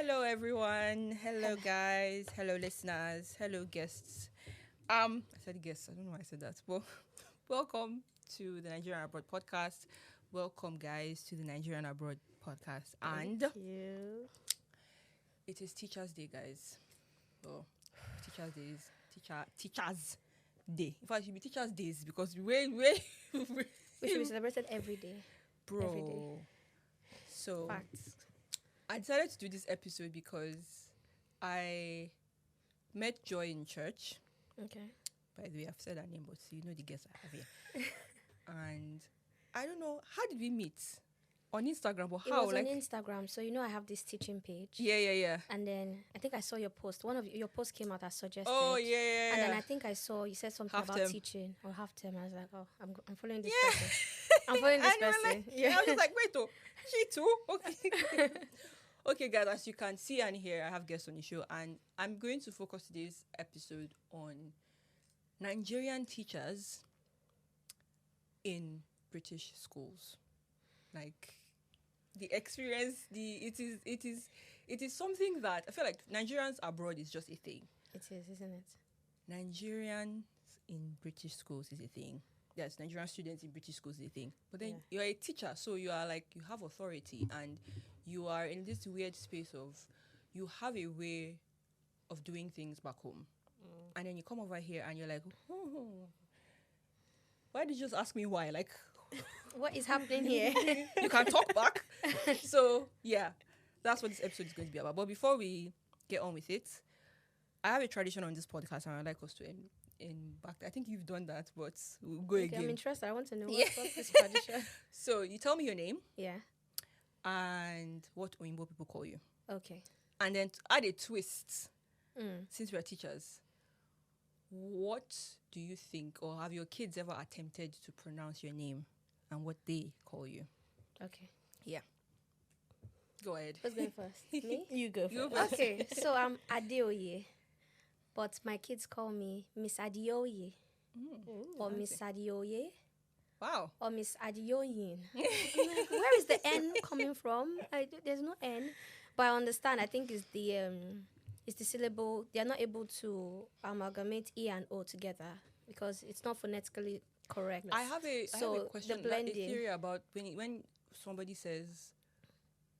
Hello, everyone. Hello, guys. Hello, listeners. Hello, guests. I said guests. I don't know why I said that. But welcome to the Nigerian Abroad podcast. Welcome, guys, to the Nigerian Abroad podcast. And Thank you. it is Teachers Day, guys. So, Teachers Day. In fact, it should be Teachers Days because We should be celebrated every day. bro. Every day. So Facts. I decided to do this episode because I met Joy in church. Okay. By the way, I've said her name, but you know the guests I have here. And I don't know, how did we meet? On Instagram, but It how? was Like, on Instagram, so I have this teaching page. yeah. And then I think I saw your post. One of your posts came out as suggested. Oh, yeah. And then I think I saw you said something Half about term. teaching or half term. I was like, oh, I'm following this Yeah. person. I'm following this And you were person. like, I was just like, wait, oh, she too? Okay. Okay, guys, as you can see and hear, I have guests on the show, and I'm going to focus today's episode on Nigerian teachers in British schools. Like the experience, it is something that I feel like Nigerians abroad is just a thing. It is, isn't it? Nigerians in British schools is a thing. Yes, Nigerian students in British schools is a thing. But then you're a teacher, so you are like, you have authority and you are in this weird space of, you have a way of doing things back home. And then you come over here and you're like, why did you just ask me why? Like, What is happening here? you can talk back. So, yeah, that's what this episode is going to be about. But before we get on with it, I have a tradition on this podcast and I'd like us to end back. I think you've done that, but we'll go Okay, again. I'm interested. I want to know Yeah. what's this tradition. So, you tell me your name Yeah. and what Oyinbo people call you. Okay. And then to add a twist, Mm. since we're teachers, what do you think, or have your kids ever attempted to pronounce your name and what they call you? Okay. Go ahead. Who's going first? Me? You go You first. go first. Okay, so I'm Adeoye, but my kids call me Miss Adeoye or Miss Adeoye Wow. or Miss Adeoyin. I'm like, where is the N coming from? There's no N, but I understand. I think it's the syllable. They are not able to amalgamate E and O together because it's not phonetically correct. I have a So, question, the like a blending. theory about when somebody says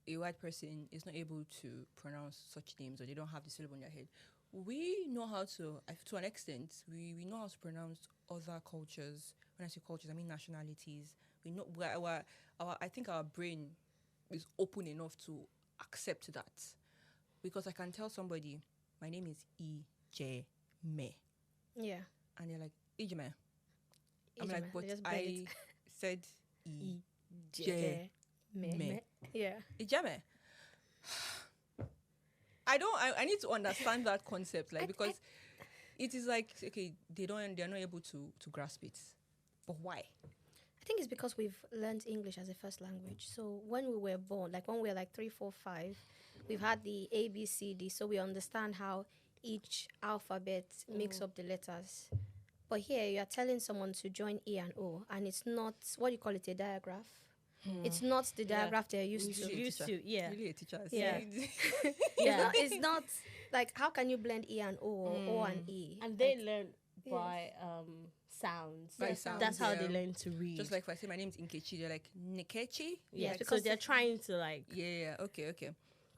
a white person is not able to pronounce such names or they don't have the syllable in their head. We know how to an extent, we know how to pronounce other cultures. When I say cultures, I mean nationalities. We know I think our brain is open enough to accept that. Because I can tell somebody, my name is Ijeme. Yeah. And they're like, Ijeme. I'm Ijeme. like, They but just blend I it. said Ijeme. Me. Yeah. Ijeme. I need to understand that concept, like, because it is like, okay, they're not able to grasp it. But why? I think it's because we've learned English as a first language. So when we were born, like when we were like 3, 4, 5, we've had the A, B, C, D. So we understand how each alphabet makes up the letters. But here you are telling someone to join E and O, and it's not, what do you call it, a diagraph? It's not the diagraph they're used to. Yeah. Really a teacher. Yeah. Yeah. It's not like, how can you blend E and O or O and E? And they Like, learn by sounds. By Yeah, sounds, That's how yeah. they learn to read. Just like if I say my name's Nkechi, they're like, Nkechi? yeah, Yes, so because they're trying to like Yeah. Okay. yeah.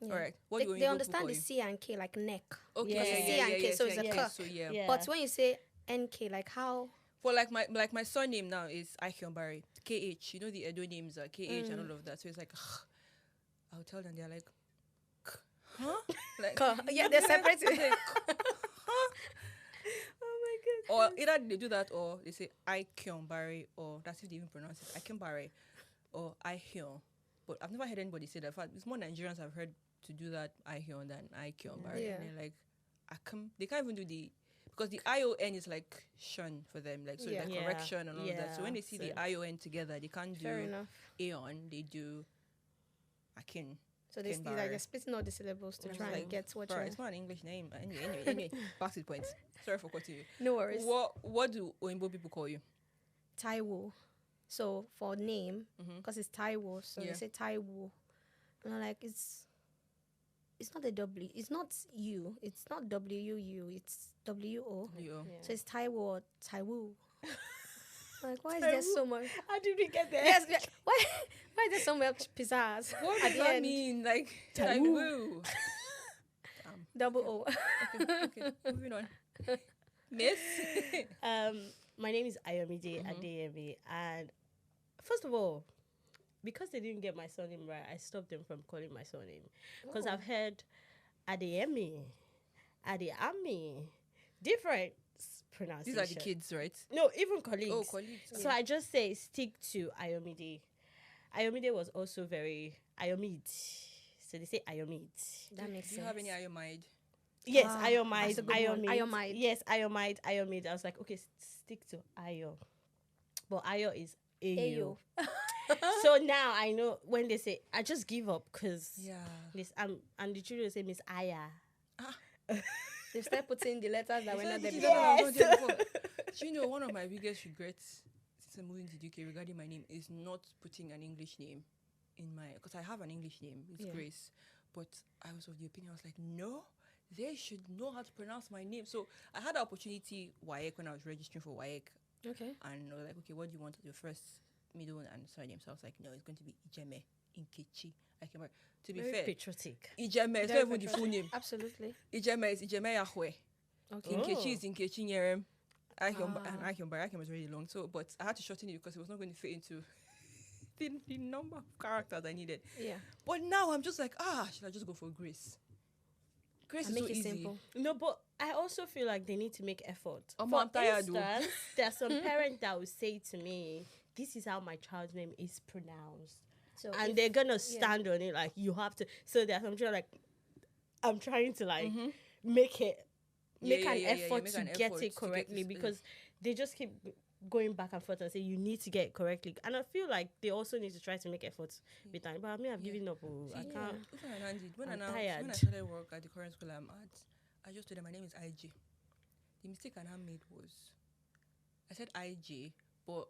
All right. What do They people understand call the you? C and K, like neck. Okay. Yeah. C and K, so it's a K. So yeah. Yeah. But when you say NK, like how? For like my surname now is Ayomide. KH. You know the Edo names are KH and all of that. So it's like, I'll tell them, they're like, huh? Like, Yeah, they're separated. or either they do that or they say Ayomide, or that's if they even pronounce it Ayomide or Ayom. But I've never heard anybody say that. In fact, it's more Nigerians I've heard to do that Ayom than Ayomide. Yeah. And they're like, Akum. They can't even do the, because the ION is like shun for them, like, so Yeah. like Yeah. correction and all of that. So Yeah. when they see the So- ION together, they can't Fair do enough. Aeon, they do Akin. So they Kenbari. like they're splitting all the syllables to And I was try like, and get what Bro, you're. it's not an English name. Anyway, back to the point. Sorry for cutting you. No worries. What do Oyinbo people call you? Taiwo. So for name, Mhm. because it's Taiwo, so Yeah. they say Taiwo. And I'm like, it's it's not the W. It's not U. It's not W-U. It's W-O. Yeah. So it's Taiwo or Taiwo. Like, why is there so much? How did we get there? Yes, why is there so much pizzazz What at does the that end? mean? Like, Taboo. woo. Double O. Okay, moving on. Miss? My name is Ayomide Adeyemi, and first of all, because they didn't get my surname right, I stopped them from calling my surname. Because I've heard Adeyemi, Adeyami, different pronunciation. These are the kids, right? No, even colleagues. Oh, colleagues. So I just say stick to Ayomide. Ayomide was also very Ayomide. So they say Ayomide. That makes Do sense. you have any Ayomide? Yes, Ah, Ayomide, that's a good one. Ayomide. Ayomide. Yes, Ayomide. I was like, okay, stick to Ayo. But Ayo is Ayo. Ayo. So now I know when they say, I just give up because Yeah. this and the children say Miss Aya. They start putting the letters that were not there Yes. before. Yes. Do you know one of my biggest regrets since I'm moving to the UK regarding my name is not putting an English name in my, because I have an English name, it's Yeah. Grace, but I was of the opinion, I was like, no, they should know how to pronounce my name. So I had the opportunity WAEC when I was registering for WAEC, Okay. and they were like, okay, what do you want as your first, middle, and surname? So I was like, no, it's going to be Ijeme Nkechi. I came back. To be Very fair, patriotic. Ijeme is Very not even the full name. Absolutely. Ijeme is Ijeme Yahweh. Okay. Nkechi is Nkechi Nyerem. Ayomide Ah. was really long, so but I had to shorten it because it was not going to fit into the number of characters I needed. Yeah. But now I'm just like, should I just go for Grace? Grace And is make so it easy. simple. No, but I also feel like they need to make effort. I'm For tired, though. instance, there are some parents that will say to me, this is how my child's name is pronounced. So And if- they're gonna stand on it like you have to. So there are some children like I'm trying to like make an effort make to an get effort it to correctly this- because they just keep going back and forth and say you need to get it correctly. And I feel like they also need to try to make efforts with time. But I mean, I've given up. Oh, I See, can't. even when I landed- when I'm I tired. started work at the current school I'm at, I just told them my name is IG. The mistake I now made was I said IG, but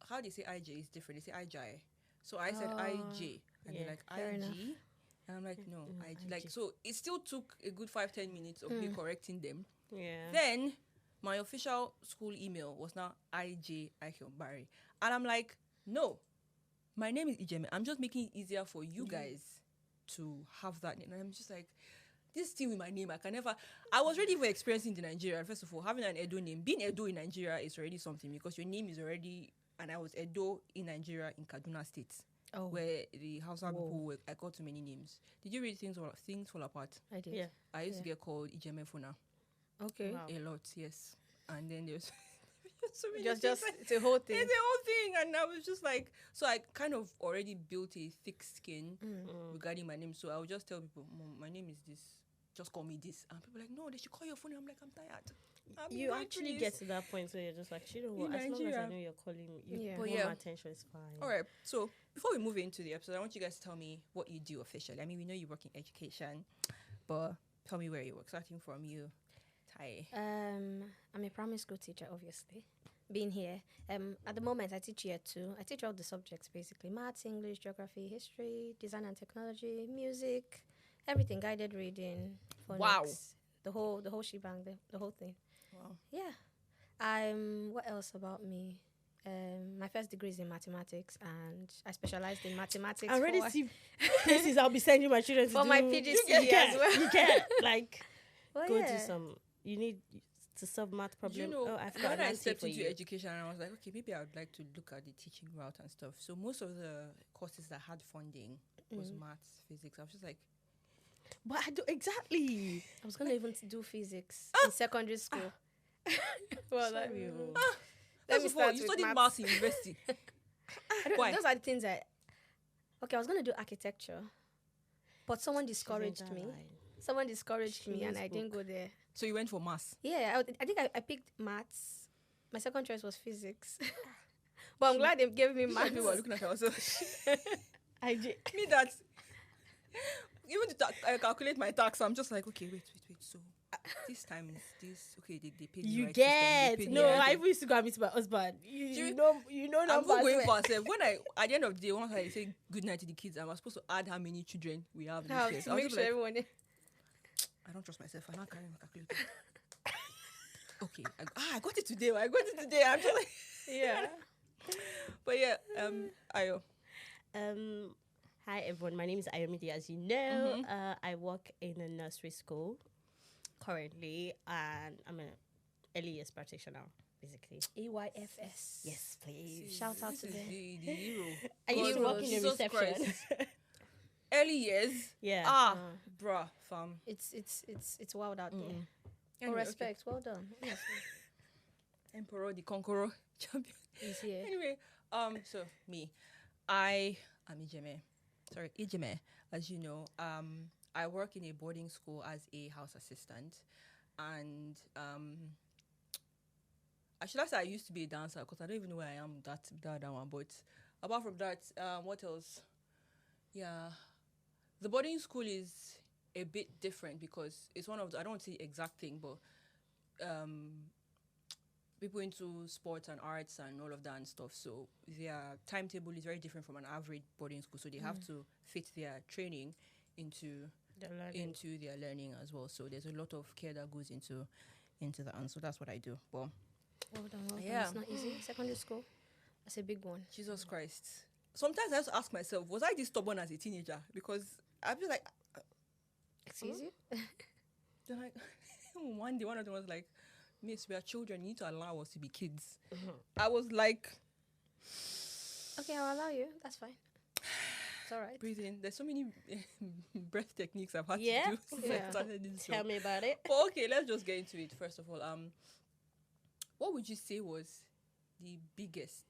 how they say IG is different. They say IJ. So I said IJ, and yeah, they're like fair enough. IG, and I'm like no IG. IG. Like so, it still took a good 5-10 minutes of me correcting them. Yeah. Then my official school email was now IJ Ayomide, and I'm like, no, my name is Ijeme. I'm just making it easier for you guys to have that name. And I'm just like, this thing with my name, I can never. I was already even experiencing it in Nigeria. First of all, having an Edo name, being Edo in Nigeria is already something because your name is already. And I was Edo in Nigeria in Kaduna State, where the Hausa people were. I got too many names. Did you read Things Fall Apart? I did. Yeah. I used to get called Ijeme Funa Okay. Wow. a lot, yes. And then there's so many Just things. it's a whole thing. It's the whole thing, and I was just like, so I kind of already built a thick skin regarding my name. So I would just tell people, Mom, my name is this. Just call me this. And people are like, no, they should call your phone. I'm like, I'm tired. I've been You going actually through get this. to that point where you're just like, you know what? In As long as I Nigeria. know you're calling me, you Yeah. want But yeah. my attention is fine. All right. So before we move into the episode, I want you guys to tell me what you do officially. I mean, we know you work in education, but tell me where you work. Starting from you, Tai. I'm a primary school teacher, obviously. Being here, at the moment I teach year 2. I teach all the subjects basically: maths, English, geography, history, design and technology, music, everything, guided reading, phonics, Wow. the whole shebang, the whole thing. Wow. Yeah. What else about me? My first degree is in mathematics, and I specialized in mathematics. I already for- see places I'll be sending my children to For do. my PGCE You can, as well. You can like Well, go yeah. do some. You need to solve math problem. You know, I've got when an I answer stepped for into you. education, I was like, okay, maybe I would like to look at the teaching route and stuff. So most of the courses that had funding was maths, physics. I was just like, But I do exactly. I was gonna even do physics in secondary school. Well, like, Sorry, oh. let first me of all, start you with studied maths. maths in university. I don't- Why? Those are the things I. Okay, I was gonna do architecture, but someone discouraged She's in me. that line. Someone discouraged She me, and knows I didn't book. go there. So you went for maths. Yeah, I think I picked maths. My second choice was physics, but I'm glad they gave me These are maths. people are looking at us. Me that. Even to calculate my tax, I'm just like, okay, wait. So this time is this okay? They paid me You right this time, they get paid me no. right I this even used to go and meet my husband. You you- know I'm numbers. not going well. for myself. When at the end of the day, once I say good night to the kids, I'm supposed to add how many children we have. How This year. to I was make just sure like, everyone. I don't trust myself. I'm not carrying my calculator. Okay, I got it today. I'm just like, Yeah. but yeah, Ayo. Hi everyone, my name is Ayomide. As you know, I work in a nursery school currently, and I'm an early years practitioner, basically. EYFS. Yes, please. Shout out This to is them. the hero. I used to Heroes. work in a Jesus reception. Christ. Early years. Yeah. Bruh, fam. It's wild out there. Anyway, Oh, okay. respect. Well done. Yes. Emperor, the conqueror, champion. He's here. Anyway, so me, I am Ijeme. Sorry, Ijeme. As you know, I work in a boarding school as a house assistant, and actually, I used to be a dancer because I don't even know where I am that one. But apart from that, what else? Yeah, the boarding school is a bit different because it's one of the, I don't want to say the exact thing, but people into sports and arts and all of that and stuff. So their timetable is very different from an average boarding school. So they have to fit their training into their learning as well. So there's a lot of care that goes into that, and so that's what I do. Well Well done. Yeah. It's not easy. Secondary school, that's a big one. Jesus Christ. Sometimes I have to ask myself, was I this stubborn as a teenager? Because I'd be like, Excuse you? they're like, one day one of them was like, Miss, we are children, you need to allow us to be kids. I was like, Okay, I'll allow you. That's fine. It's all right. breathing. There's so many breath techniques I've had Yeah. to do since I Yeah. started this Tell job. me about it. But okay, let's just get into it. First of all, what would you say was the biggest,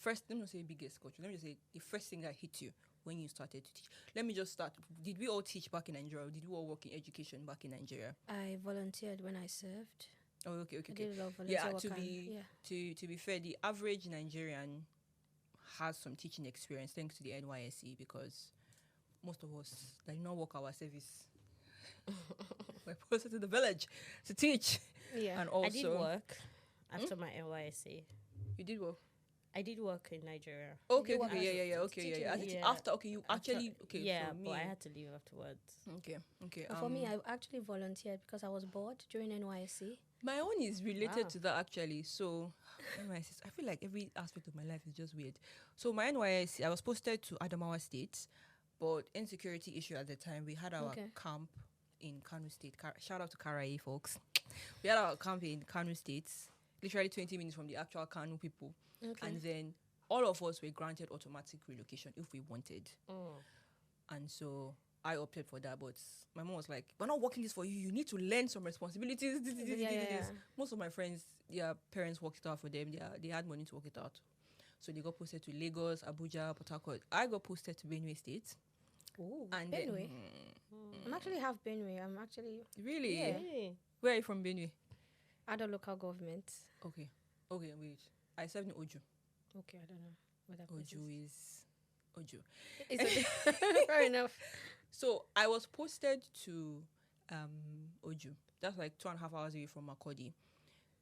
first, let me not say biggest culture, let me just say the first thing that hit you when you started to teach? Let me just start. Did we all teach back in Nigeria, or did we all work in education back in Nigeria? I volunteered when I served. Oh, okay. I did a lot of volunteer Yeah, work. to and- be yeah. to be fair, the average Nigerian has some teaching experience thanks to the NYSC, because most of us did not work our service. We're posted to the village to teach. Yeah. And also I did work after my NYSC. you did work. I did work in Nigeria. Okay, you work okay, as yeah, a yeah, okay, teaching yeah. aid? Yeah. After, okay, you actually, okay, Yeah, for me, but I had to leave afterwards. okay. But for me, I actually volunteered because I was bored during NYSC. my own is related Wow. to that actually. So, NYSC, I feel like every aspect of my life is just weird. So my NYSC, I was posted to Adamawa State, but insecurity issue at the time. We had our Okay. camp in Kano State. Shout out to Karaye, folks. We had our camp in Kano State, literally 20 minutes from the actual Kano people. Okay. And then all of us were granted automatic relocation if we wanted. And so I opted for that. But my mom was like, we're not working this for you. You need to learn some responsibilities. Yeah. Most of my friends, their parents worked it out for them. They had money to work it out. So they got posted to Lagos, Abuja, Port Harcourt. I got posted to Benue State. Ooh, And Benue. then, I'm actually half Benue. I'm actually really? Yeah. Really? Where are you from, Benue? other local government. Okay, wait. I served in Oju. Okay, I don't know what that place Oju is Oju. is. Fair enough. So I was posted to Oju. That's like 2.5 hours away from Makurdi.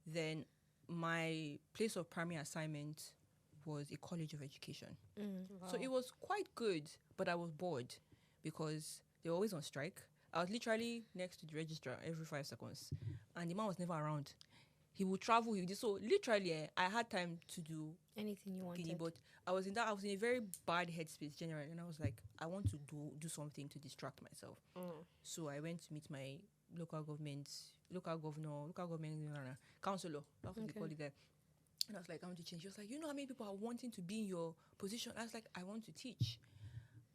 Then my place of primary assignment was a college of education. So it was quite good, but I was bored because they were always on strike. I was literally next to the registrar every 5 seconds, and the man was never around. He would travel. So literally, I had time to do Anything you wanted. but I was in a very bad headspace generally, and I was like, I want to do something to distract myself. So I went to meet my local government councillor, that's what they call it there. And I was like, I want to change. She was like, you know how many people are wanting to be in your position? I was like, I want to teach.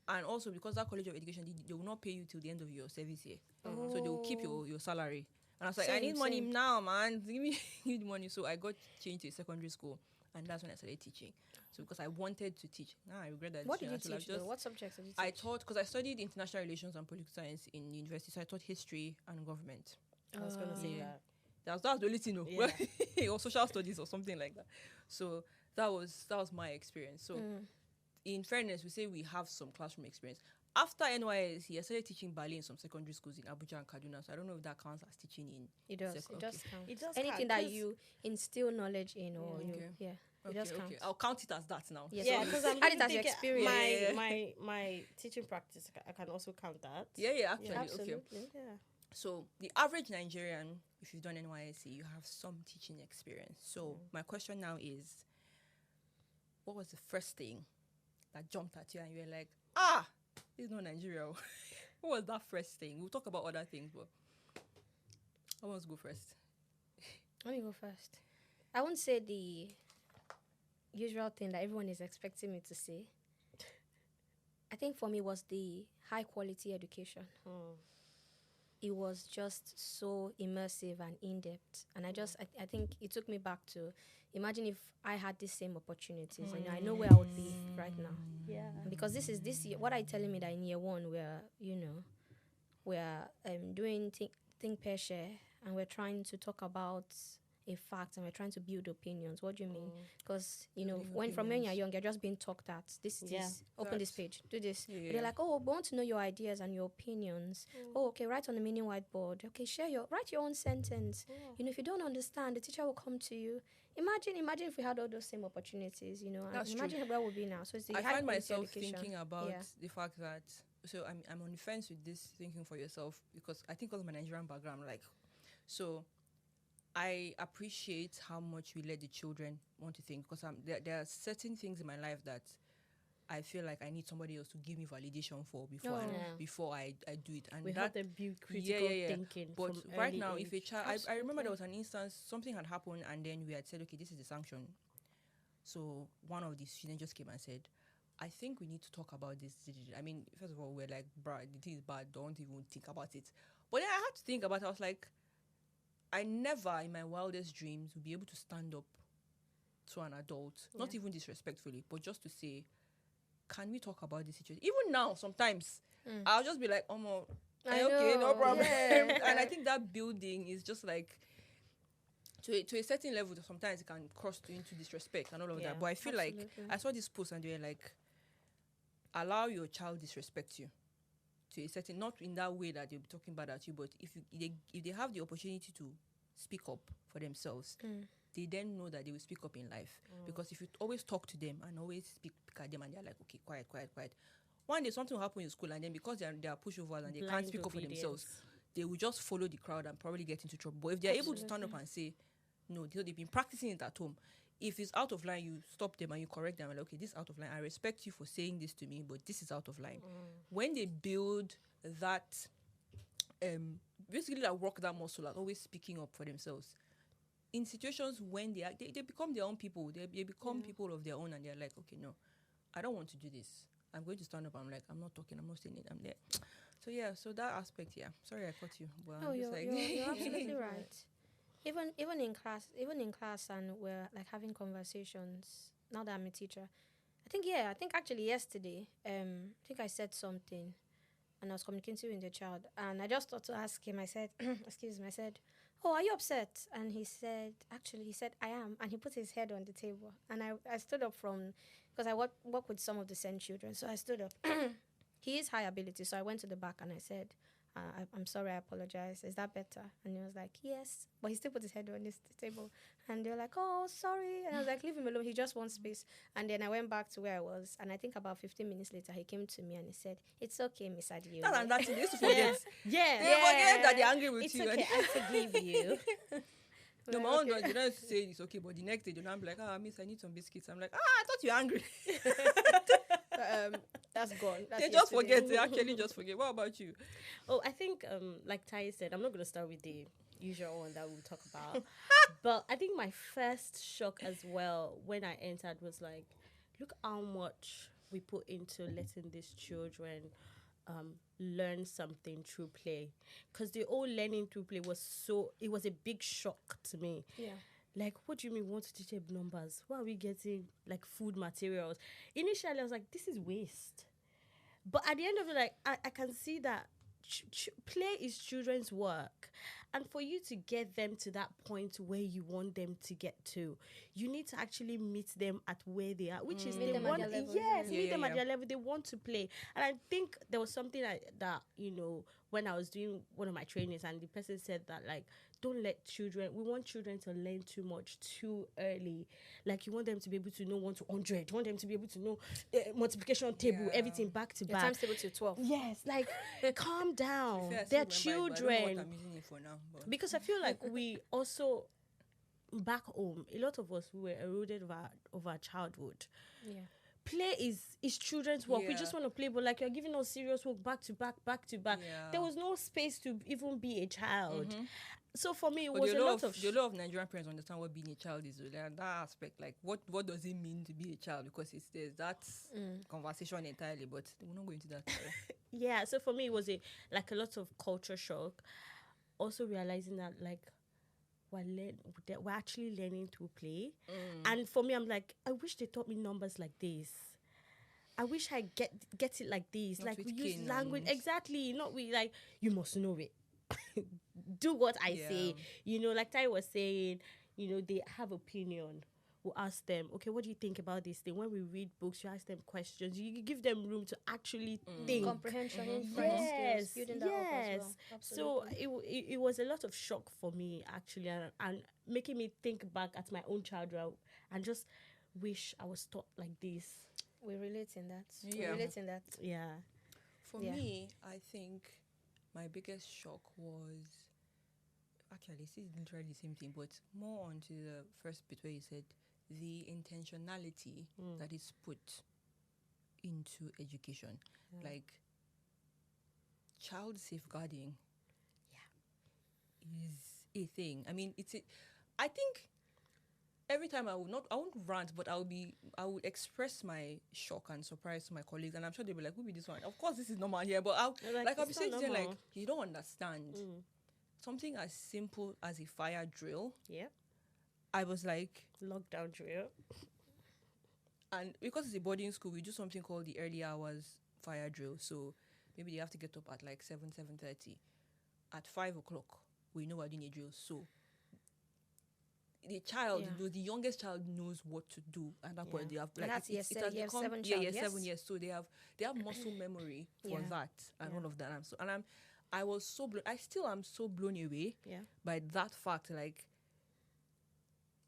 And also because that college of education, they will not pay you till the end of your service year. So they will keep your salary. And I was like, I need money now, man. Give me the money. So I got changed to a secondary school. And that's when I started teaching. So because I wanted to teach. Now I regret that. What did decision. you I teach should have though? What subjects did you teach? I taught, because I studied international relations and political science in university. So I taught history and government. I was going to say Yeah. that. That's the only thing, Yeah. or social studies or something like that. So that was my experience. So in fairness, we say we have some classroom experience. After NYSC, I started teaching ballet in some secondary schools in Abuja and Kaduna. So I don't know if that counts as teaching in. It does. Second- It does okay. count. It does Anything count, that 'cause- you instill knowledge in, or you, Okay. yeah, it Okay, does count. okay. I'll count it as that now. Yes. Yeah, So because I'm add it really as your thinking experience. My teaching practice, I can also count that. Yeah, actually, okay. Absolutely. Yeah. So the average Nigerian, if you've done NYSC, you have some teaching experience. So my question now is, what was the first thing that jumped at you and you were like, this is not Nigeria? What was that first thing? We'll talk about other things, but I want to go first. Let me go first. I won't say the usual thing that everyone is expecting me to say. I think for me was the high quality education. It was just so immersive and in-depth. And I think it took me back to imagine if I had the same opportunities. And I know where I would be right now. Yeah. And because this year, what are you telling me that in year one we're doing think pair share, and we're trying to talk about a fact, and we're trying to build opinions. What do you mean? Because from when you're young, you're just being talked at. This open this page, do this. Yeah. They're like, we want to know your ideas and your opinions. Okay, write on the mini whiteboard. Okay, write your own sentence. If you don't understand, the teacher will come to you. Imagine if we had all those same opportunities. That's imagine where we'll be now. So it's the I high find quality myself education. thinking about the fact that, so I'm on the fence with this thinking for yourself, because I think of my Nigerian background, so I appreciate how much we let the children want to think, because there are certain things in my life that I feel like I need somebody else to give me validation for before I do it. And we that have to build critical thinking. But from right early now, age. if a child, I remember there was an instance, something had happened, and then we had said, okay, this is the sanction. So one of the students just came and said, I think we need to talk about this. I mean, first of all, we're like, bruh, the thing is bad, don't even think about it. But then I had to think about it. I was like, I never in my wildest dreams would be able to stand up to an adult, not even disrespectfully, but just to say, can we talk about this situation? Even now, sometimes, I'll just be like, okay, no problem. Yeah. And I think that building is just like, to a certain level, sometimes it can cross into disrespect and all of that. But I feel like, I saw this post and they were like, allow your child disrespect you to a certain, not in that way that they'll be talking bad at you, but if they have the opportunity to speak up for themselves, they then know that they will speak up in life. Because if you always talk to them and always speak at them and they're like, okay, quiet, one day something will happen in school, and then because they are pushovers and they can't speak up for themselves, they will just follow the crowd and probably get into trouble. But if they're able to stand up and say, no, they've been practicing it at home. If it's out of line, you stop them and you correct them. Like, okay, this is out of line. I respect you for saying this to me, but this is out of line. When they build that, basically like work that muscle, like always speaking up for themselves, in situations when they become their own people, they become people of their own, and they're like, okay, no, I don't want to do this. I'm going to stand up. I'm like, I'm not talking. I'm not saying it. I'm there. So so that aspect, sorry I caught you. But you're absolutely right. Even in class, and we're like having conversations. Now that I'm a teacher, I think actually yesterday, I think I said something, and I was communicating with the child, and I just thought to ask him. I said, excuse me. I said, oh, are you upset? And he said, I am. And he put his head on the table, and I stood up because I work with some of the SEND children, so I stood up. He is high ability, so I went to the back and I said, I'm sorry, I apologize. Is that better? And he was like, yes. But he still put his head on this table. And they were like, oh, sorry. And I was like, leave him alone. He just wants space. And then I went back to where I was. And I think about 15 minutes later, he came to me and he said, it's okay, Miss Adio. That's they used to forget. Yeah. They forget that they're angry with it's you. Okay, I forgive you. No, my own don't. They don't say it's okay, but the next day, they don't be like, miss, I need some biscuits. I'm like, I thought you were angry. That's gone. That's they just forget. They actually just forget. What about you? Oh, I think, like Tai said, I'm not going to start with the usual one that we'll talk about. But I think my first shock as well when I entered was like, look how much we put into letting these children learn something through play. Because the whole learning through play it was a big shock to me. Yeah. Like, what do you mean we want to teach them numbers? Why are we getting, like, food materials? Initially, I was like, this is waste. But at the end of it, like, I can see that play is children's work. And for you to get them to that point where you want them to get to, you need to actually meet them at where they are, which is Meet they them at want, their level, yes, yeah. meet them at Yeah. their level. They want to play. And I think there was something that, you know, when I was doing one of my trainings, and the person said that, like, don't let children, we want children to learn too much too early. Like, you want them to be able to know 1 to 100, you want them to be able to know multiplication table, Yeah. everything back to Your back. times table to 12. Yes, like, calm down. Fair, I They're still remember it, but I don't know children. what I'm using it for now. But Because I feel like we also, back home, a lot of us, we were eroded of our childhood. Yeah. Play is children's work. We Yeah. just want to play, but like, you're giving us serious work back to back, back to back. Yeah. There was no space to even be a child. So for me, it But was the a law lot of the law of Nigerian parents understand what being a child is. Like, that aspect, like what does it mean to be a child? Because there's that conversation entirely, but we're not going to that. yeah. So for me, it was a lot of culture shock. Also realizing that, like, we're actually learning through play. And for me, I'm like, I wish they taught me numbers like this. I wish I get it like this. Not Like, with we use cane language. and- Exactly. Not we like, you must know it. Do what I say. Yeah. You know, like Taiwo was saying, you know, they have opinion. We'll ask them, okay, what do you think about this thing? When we read books, you ask them questions. You give them room to actually think. Comprehension, inference Yes, skills, building that up as yes. well. So Absolutely. it was a lot of shock for me, actually, and making me think back at my own childhood and just wish I was taught like this. We relate in that. We Yeah. relate in that. Yeah. For Yeah. me, I think my biggest shock was actually this is literally the same thing, but more onto the first bit where you said the intentionality that is put into education, like child safeguarding. Is a thing. I mean, I think every time I won't rant, but I would express my shock and surprise to my colleagues, and I'm sure they'll be like, "Who be this one?" Of course, this is normal here, but I'll They're I'll be "It's saying not to them like, normal." "You don't understand." Something as simple as a fire drill. Yeah. I was like, Lockdown drill. and because it's a boarding school, we do something called the early hours fire drill. So maybe they have to get up at like 7:30. At 5:00, we know we're doing a drill. So the child, the youngest child knows what to do, and that point they have And that's it has year become- 7 yeah, child, year yes? 7 years. So they have muscle memory for Yeah. that and all of that. I was so blown. I still am so blown away Yeah. by that fact, like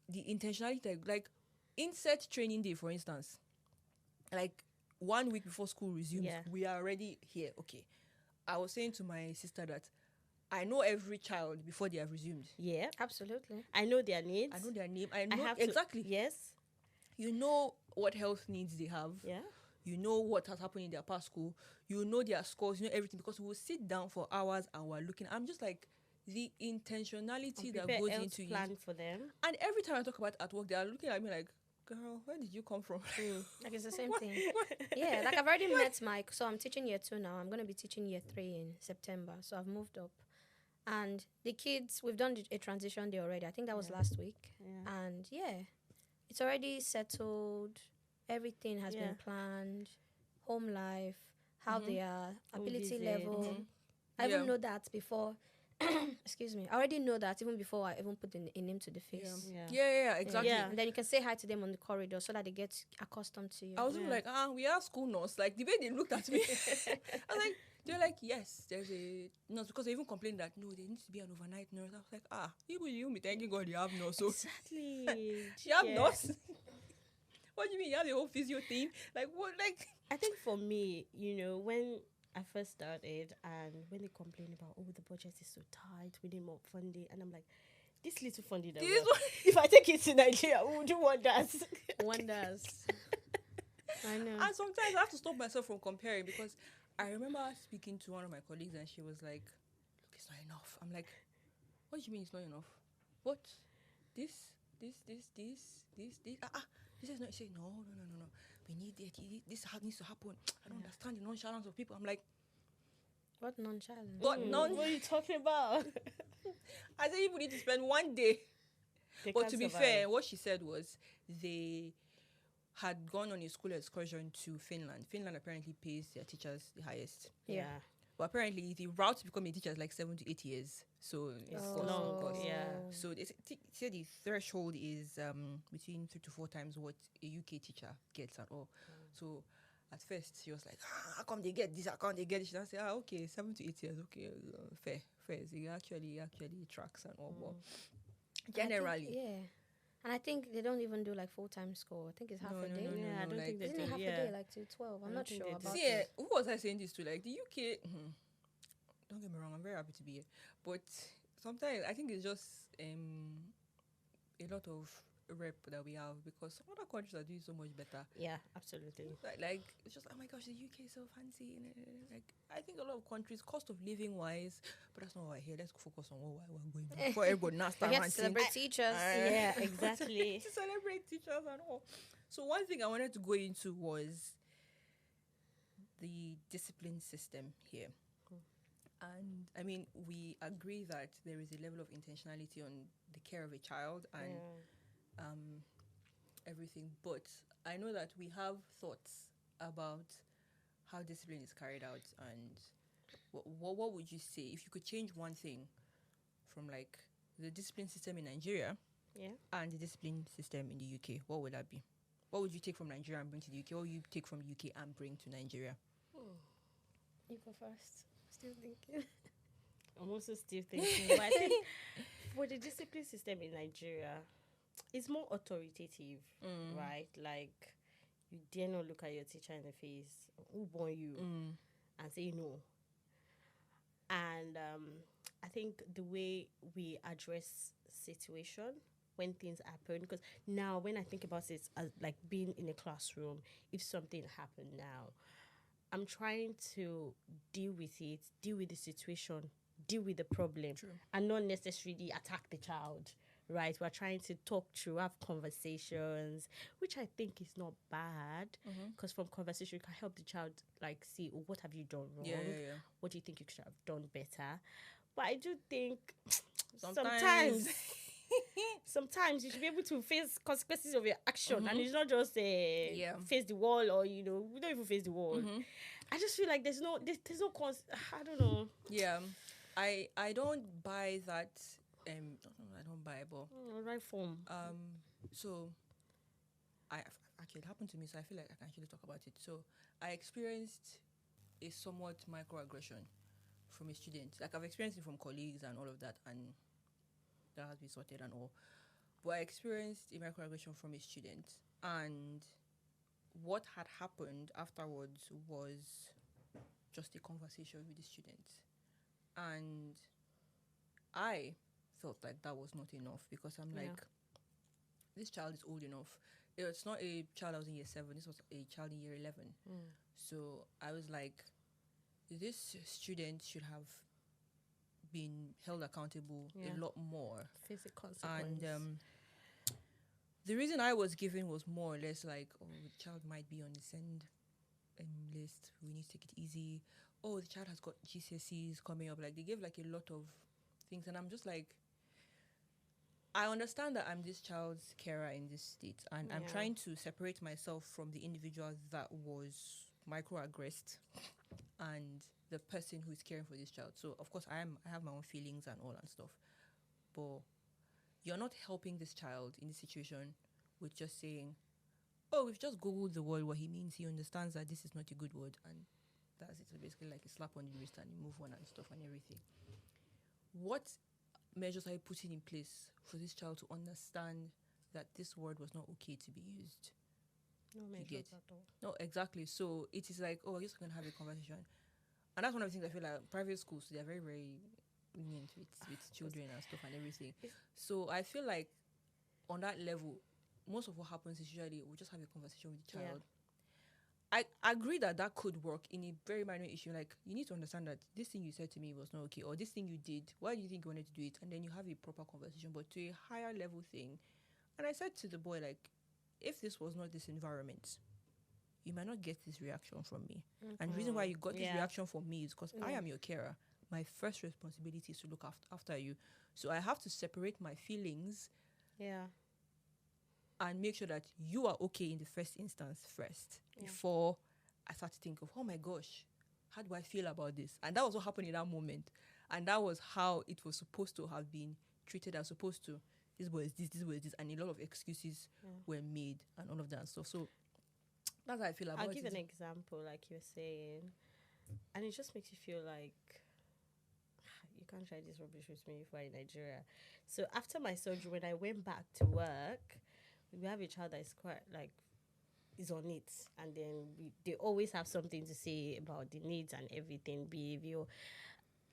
the intentionality, like insert training day, for instance, like 1 week before school resumes, Yeah. we are already here. Okay, I was saying to my sister that I know every child before they have resumed. Yeah. Absolutely. I know their needs. I know their name. I I know have to- exactly. Yes. You know what health needs they have. Yeah. You know what has happened in their past school. You know their scores. You know everything, because we will sit down for hours and we're looking. I'm just like, the intentionality that Prepare goes health into plan it. for them. And every time I talk about it at work, they are looking at me like, "Girl, where did you come from?" Like, it's the same thing. Yeah, like I've already met Mike, so I'm teaching year 2 now. I'm going to be teaching year 3 in September, so I've moved up. And the kids, we've done a transition day already. I think that was last week. Yeah. And it's already settled. Everything has Yeah. been planned. Home life, how they are, Home ability visit. level. I Yeah. even know that before. Excuse me. I already know that even before I even put a name to the face. Yeah. Exactly. Yeah. And then you can say hi to them on the corridor so that they get accustomed to you. I was even like, we are school nurse. Like, the way they looked at me, I was like, they're like, yes, there's a nurse, because they even complained that no, there needs to be an overnight nurse. I was like, you be thanking God you have nurse. So Exactly. you have Yeah. nurse. What do you mean? You have the whole physio team? Like, what? Like, I think for me, you know, when I first started and when they complain about, the budget is so tight, we need more funding, and I'm like, this little funding, that This we have, one- if I take it to Nigeria, we'll do wonders. Wonders. I know. and sometimes I have to stop myself from comparing, because I remember speaking to one of my colleagues and she was like, "Look, it's not enough." I'm like, "What do you mean it's not enough? What? This? This is not." She said, no. We need it. This needs to happen. I don't understand the nonchalance of people. I'm like, What nonchalant? what What are you talking about? I said, people need to spend 1 day. They But can't to be survive. fair, what she said was they had gone on a school excursion to Finland. Finland apparently pays their teachers the highest. Yeah. But apparently, the route to become a teacher is like 7 to 8 years. So it's long, course. yeah. So they say the threshold is between 3 to 4 times what a UK teacher gets and all. So at first she was like, how come they get this? How come they get this? And I said, okay, 7 to 8 years, okay, fair. So it actually tracks and all. But generally, And I think they don't even do like full-time school. I think it's half a day. I don't think they Isn't do. it half a day, like to 12? I'm not sure about see, who was I saying this to? Like the UK, don't get me wrong, I'm very happy to be here. But sometimes I think it's just a lot of rep that we have, because some other countries are doing so much better. Yeah, absolutely. Like it's just, oh my gosh, the UK is so fancy. Like I think a lot of countries, cost of living wise, but that's not why here. Let's focus on what we're going to before everybody now start ranting. Celebrate teachers. Yeah, exactly. To celebrate teachers and all. So one thing I wanted to go into was the discipline system here. And I mean, we agree that there is a level of intentionality on the care of a child and everything. But I know that we have thoughts about how discipline is carried out. And what would you say if you could change one thing from like the discipline system in Nigeria and the discipline system in the UK? What would that be? What would you take from Nigeria and bring to the UK? What would you take from UK and bring to Nigeria? You go first. Still thinking. I'm also still thinking. But I think for the discipline system in Nigeria, it's more authoritative, right? Like, you dare not look at your teacher in the face, who born you, and say no. And I think the way we address situation when things happen, because now when I think about it as like being in a classroom, if something happened now, I'm trying to deal with it, deal with the situation, deal with the problem, and not necessarily attack the child, right? We're trying to talk through, have conversations, which I think is not bad, because from conversation, you can help the child, like, see, what have you done wrong? What do you think you should have done better? But I do think sometimes sometimes you should be able to face consequences of your action, and it's not just face the wall, or we don't even face the wall. I just feel like there's no I don't know. I don't buy that. I don't buy, but right form. So actually it happened to me, so I feel like I can actually talk about it. So I experienced a somewhat microaggression from a student. Like I've experienced it from colleagues and all of that, and that has been sorted and all. But I experienced a microaggression from a student, and what had happened afterwards was just a conversation with the student. And I felt like that was not enough, because I'm like, this child is old enough. It's not a child that was in year 7, this was a child in year 11. So I was like, this student should have been held accountable a lot more. Face the consequence. And the reason I was given was more or less like, oh, the child might be on the send list, we need to take it easy. Oh, the child has got GCSEs coming up. Like, they gave like a lot of things, and I'm just like, I understand that I'm this child's carer in this state, and I'm trying to separate myself from the individual that was microaggressed and the person who is caring for this child. So of course I have my own feelings and all and stuff, but you're not helping this child in this situation with just saying, oh, we've just googled the word, what he means, he understands that this is not a good word, and that's it. So basically like a slap on the wrist and you move on and stuff and everything. What measures are you putting in place for this child to understand that this word was not okay to be used? No measures at all. No, exactly. So it is like, oh, I guess we're going to have a conversation. And that's one of the things I feel like private schools, they're very, very lenient with children and stuff and everything. So I feel like on that level, most of what happens is usually we'll just have a conversation with the child. I agree that could work in a very minor issue. Like, you need to understand that this thing you said to me was not okay, or this thing you did, why do you think you wanted to do it? And then you have a proper conversation. But to a higher level thing, and I said to the boy, like, if this was not this environment, you might not get this reaction from me. And the reason why you got this reaction from me is because I am your carer. My first responsibility is to look after you. So I have to separate my feelings and make sure that you are okay in the first instance first before I start to think of, oh my gosh, how do I feel about this? And that was what happened in that moment. And that was how it was supposed to have been treated as supposed to. This was this. And a lot of excuses were made and all of that stuff. So that's how I feel about it. I'll give an example, like you were saying. And it just makes you feel like you can't try this rubbish with me if we're in Nigeria. So after my surgery, when I went back to work, we have a child that is quite like is on it, and then they always have something to say about the needs and everything, behavior.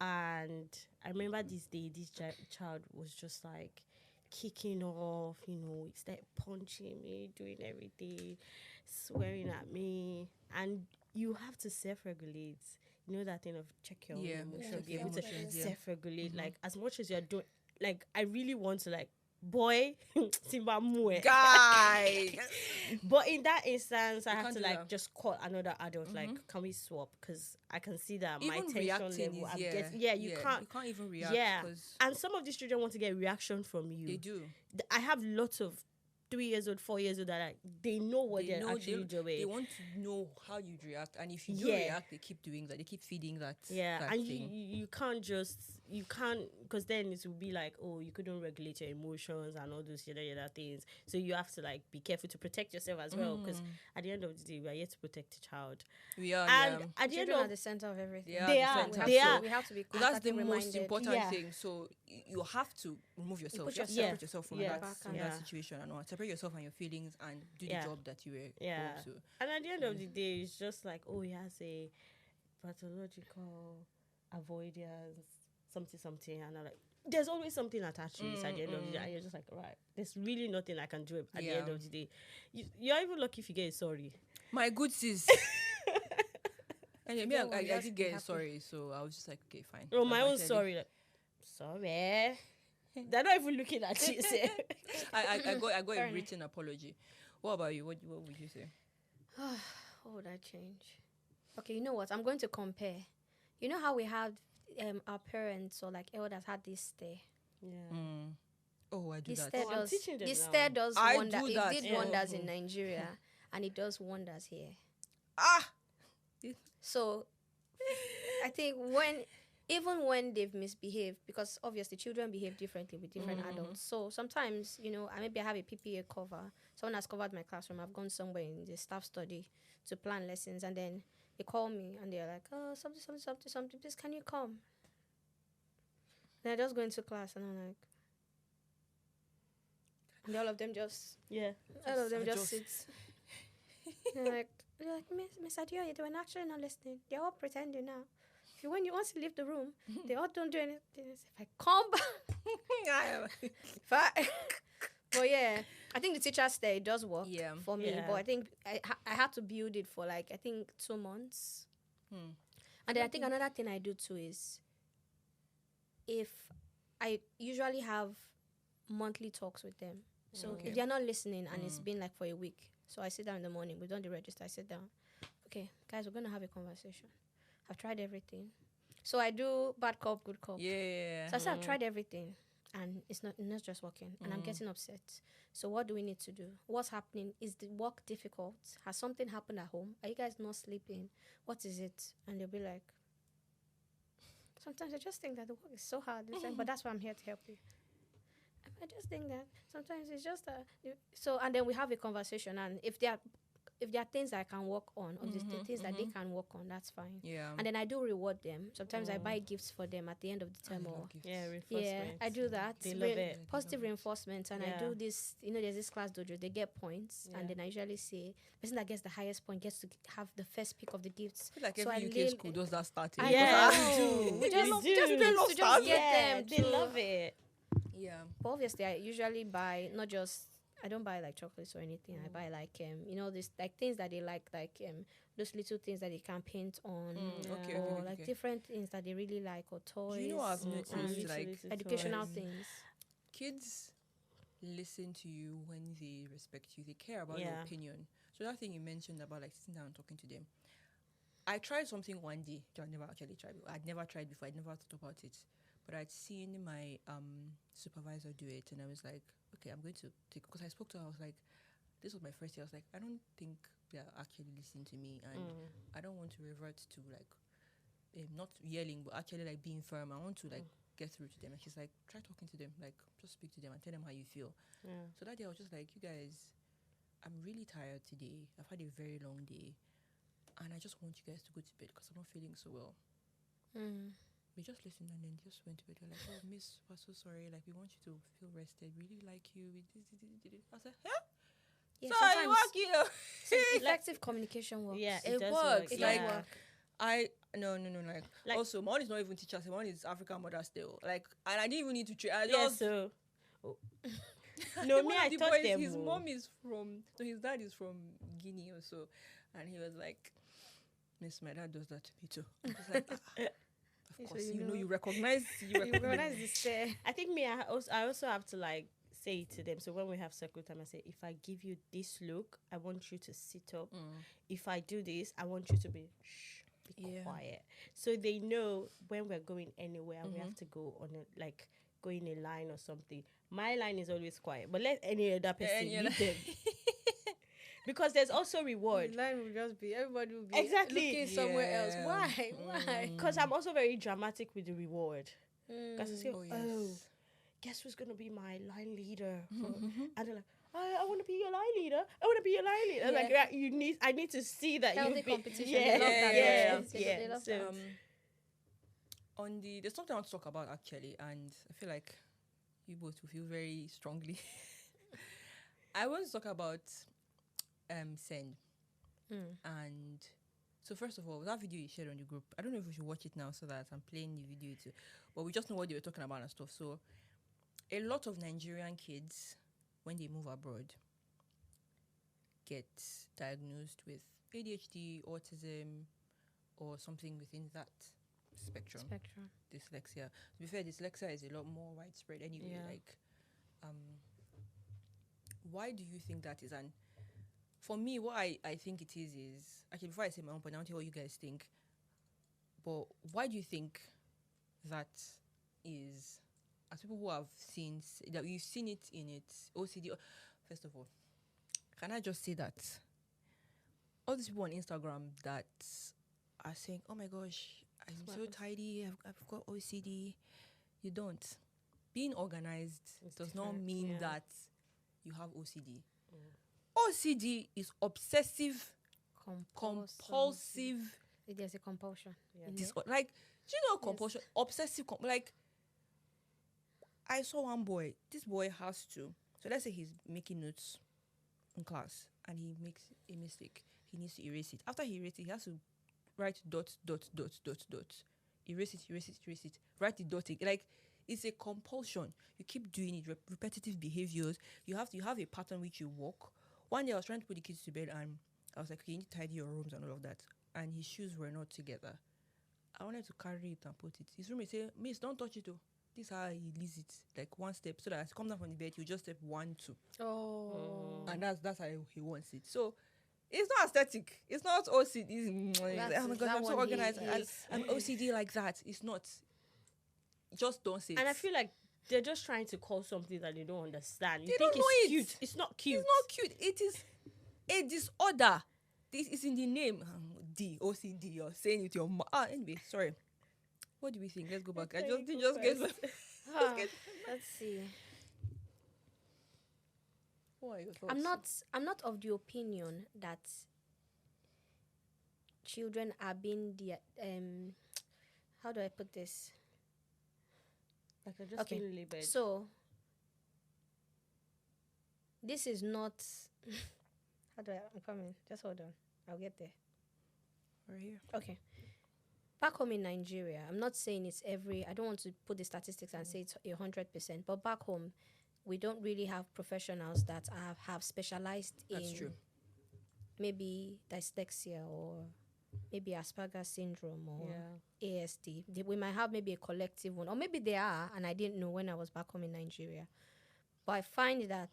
And I remember this day, this child was just like kicking off, he started punching me, doing everything, swearing at me, and you have to self-regulate. You know that thing of check your own emotions, be able to self-regulate. Like as much as you're doing, like I really want to like, boy, Simba Mue. Guy. But in that instance, I have can't to do like that. just call another adult. Like, can we swap? Because I can see that my Even tension reacting level. is, You can't. You can't even react. Yeah, 'cause and some of these children want to get reaction from you. they do. I have lots of 3 years old, 4 years old that like they know what They they're know, actually they doing. want to know how you'd react, and if you do Yeah. react, they keep doing that. They keep feeding that. Yeah, that and thing. you can't because then it will be like, oh, you couldn't regulate your emotions and all those other things. So you have to like be careful to protect yourself as well, because at the end of the day, we are here to protect the child. We are. And yeah. at the end Children are of the center of everything. They are They the are. center. They So are. We have to be that's the constantly most reminded. important Yeah. thing. So you have to remove yourself. put You have to yourself- separate yourself from Yeah. that, Back from and- that Yeah. situation and all. Separate yourself and your feelings and do Yeah. the job that you were Yeah. called to. And at the end of the day, it's just like, oh, he has a pathological avoidance, something. And I'm like, there's always something attached to it at the end of the day. And you're just like, right, there's really nothing I can do at the end Yeah. of the day. You're even lucky if you get a sorry. My good sis. And me, Don't worry, I just did be get happy. sorry, so I was just like, okay, fine. Oh, my I've own actually- sorry. Like, sorry. They're not even looking at you. Say. I got Fair a enough. written apology. What about you? What would you say? What would I change? Okay, you know what? I'm going to compare. You know how we had our parents or like elders had this stare. Yeah. Oh, I do This that. stare Oh, I'm does. teaching them This now. stare does I wonder. do It that. did Yeah. wonders in Nigeria, and it does wonders here. Ah, So I think even when they've misbehaved, because obviously children behave differently with different adults. So sometimes, maybe I have a PPA cover. Someone has covered my classroom. I've gone somewhere in the staff study to plan lessons, and then they call me and they're like, "Oh, something. Please, can you come?" Then I just go into class and I'm like, and all of them just adjust. sit. They're like, Miss Adioye, they were actually not listening. They're all pretending now. When you want to leave the room, they all don't do anything. If I come back, but yeah, I think the teacher's stay it does work Yeah. for me. Yeah. But I think I had to build it for like 2 months. And then I think another thing I do too is if I usually have monthly talks with them. So Okay. if they're not listening and it's been like for a week, so I sit down in the morning, we've done the register, I sit down. Okay, guys, we're gonna have a conversation. I've tried everything. So I do bad cop, good cop. Yeah. So I said I've tried everything and it's not just working and I'm getting upset. So what do we need to do? What's happening? Is the work difficult? Has something happened at home? Are you guys not sleeping? What is it? And they'll be like, sometimes I just think that the work is so hard, but that's why I'm here to help you. I just think that sometimes it's just and then we have a conversation, and if there are things that I can work on, or the things that they can work on, that's fine. Yeah. And then I do reward them. Sometimes I buy gifts for them at the end of the term. Or Yeah, yeah, I do that. They love it. Positive reinforcement, and I Yeah. do this. There's this class dojo. They get points, and then I usually say, the person that gets the highest point gets to have the first pick of the gifts. I feel like So every I UK lay- school does that starting. I Yeah, know. we We do. just We do. things to just get Yeah, them. they to- love it. Yeah. But obviously, I usually buy not just. I don't buy like chocolates or anything. I buy like this like things that they like those little things that they can paint on, Okay, or okay, like okay. different things that they really like, or toys. Do you know I've noticed and like educational things. kids listen to you when they respect you. They care about your Yeah. opinion. So that thing you mentioned about like sitting down and talking to them. I tried something one day. I never actually tried it. I'd never tried before. I'd never thought about it. But I'd seen my supervisor do it, and I was like, okay, I'm going to take. Because I spoke to her, I was like, this was my first year. I was like, I don't think they're actually listening to me, and I don't want to revert to like not yelling, but actually like being firm. I want to like get through to them. And she's like, try talking to them, like just speak to them and tell them how you feel. So that day I was just like, you guys, I'm really tired today. I've had a very long day, and I just want you guys to go to bed because I'm not feeling so well. We just listened and then just went to bed. We're like, oh, miss, we're so sorry. Like, we want you to feel rested. We really like you. We did. I said, huh? Yeah, So you work, you know. effective communication works. Yeah, It does works. It Like, does work. No. Like, also, my one is not even teacher. My one is African mother still. Like, and I didn't even need to train. I just so no, one me, of I the taught boys, them. his mom is from, so his dad is from Guinea or so, and he was like, Miss, my dad does that to me too. I was like, of So course, you know. you recognize, You recognize the stare. I think I also have to like say it to them. So when we have circle time, I say, if I give you this look, I want you to sit up. If I do this, I want you to be quiet. So they know when we're going anywhere, we have to go on go in a line or something. My line is always quiet, but let any other person lead them. Because there's also reward. The line will just be, everybody will be Exactly. looking somewhere else. Yeah. Why? Because I'm also very dramatic with the reward. Because I say, Oh, yes. guess who's going to be my line leader? And they're like, I want to be your line leader. I want to be your line leader. Yeah. Like, yeah, I need to see that Healthy you competition. Yeah, They love that. yeah. They love So, that. There's something I want to talk about actually, and I feel like you both will feel very strongly. I want to talk about send. And so first of all, that video you shared on the group, I don't know if we should watch it now so that I'm playing the video too, but we just know what they were talking about and stuff. So a lot of Nigerian kids, when they move abroad, get diagnosed with ADHD, autism, or something within that spectrum. Dyslexia. To be fair, dyslexia is a lot more widespread anyway. Yeah. Like, why do you think that is? And for me, what I think it is actually, before I say my own point, I want to hear what you guys think. But why do you think that is? As people who have seen that, you've seen it in its OCD. First of all, can I just say that all these people on Instagram that are saying, "Oh my gosh, I'm so tidy. I've got OCD." You don't. Being organized does not mean that you have OCD. OCD is obsessive, compulsive. There's a compulsion. Like, do you know compulsion? Obsessive, like, I saw one boy. This boy has to. So let's say he's making notes in class and he makes a mistake. He needs to erase it. After he erases it, he has to write dot. Erase it. Write the dot again. Like, it's a compulsion. You keep doing it, repetitive behaviors. You have a pattern which you walk. One day I was trying to put the kids to bed and I was like, okay, you need to tidy your rooms and all of that. And his shoes were not together. I wanted to carry it and put it. His roommate said, Miss, don't touch it though. This is how he leaves it, like one step, so that as he comes down from the bed, he'll just step 1, 2. And that's how he wants it. So it's not aesthetic. It's not OCD. Oh my God, I'm so organized. I'm OCD like that. It's not. Just don't say it. and I feel like they're just trying to call something that they don't understand. They don't know it. Cute. It's not cute. It's not cute. It is a disorder. This is in the name. OCD. You're saying it to your mouth. Anyway, sorry. What do we think? Let's go back. I just get. Let's see. What are your thoughts? I'm not of the opinion that children are being how do I put this? Like they're just being labeled. So this is not I'm coming. Just hold on. I'll get there. We're here. Okay. Back home in Nigeria, I'm not saying it's I don't want to put the statistics and say it's 100%, but back home, we don't really have professionals that have specialized That's in true. maybe dyslexia or maybe Asperger's syndrome or ASD. We might have maybe a collective one, or maybe they are, and I didn't know when I was back home in Nigeria. But I find that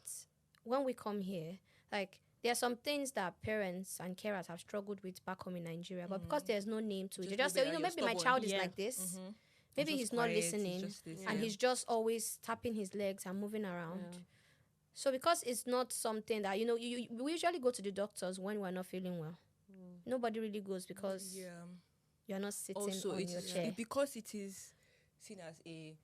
when we come here, like, there are some things that parents and carers have struggled with back home in Nigeria, but because there's no name to it, they just say, maybe my child is like this. Maybe he's not listening, and he's just always tapping his legs and moving around. So because it's not something that, we usually go to the doctors when we're not feeling well. Nobody really goes because You're not sitting Also, on your chair. because it is seen as a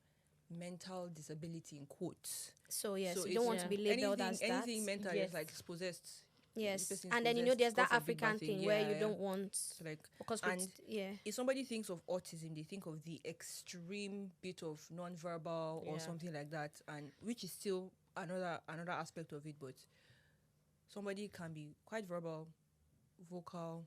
mental disability in quotes. So yes, So you don't want yeah. to be labeled as that. anything mental Yes. is like possessed. This Yes, person's and then possessed, there's God that forbid, bad African thing where you yeah. don't want, So like, because and yeah, if somebody thinks of autism, they think of the extreme bit of non-verbal or Yeah. something like that, and which is still another aspect of it. But somebody can be quite verbal, vocal,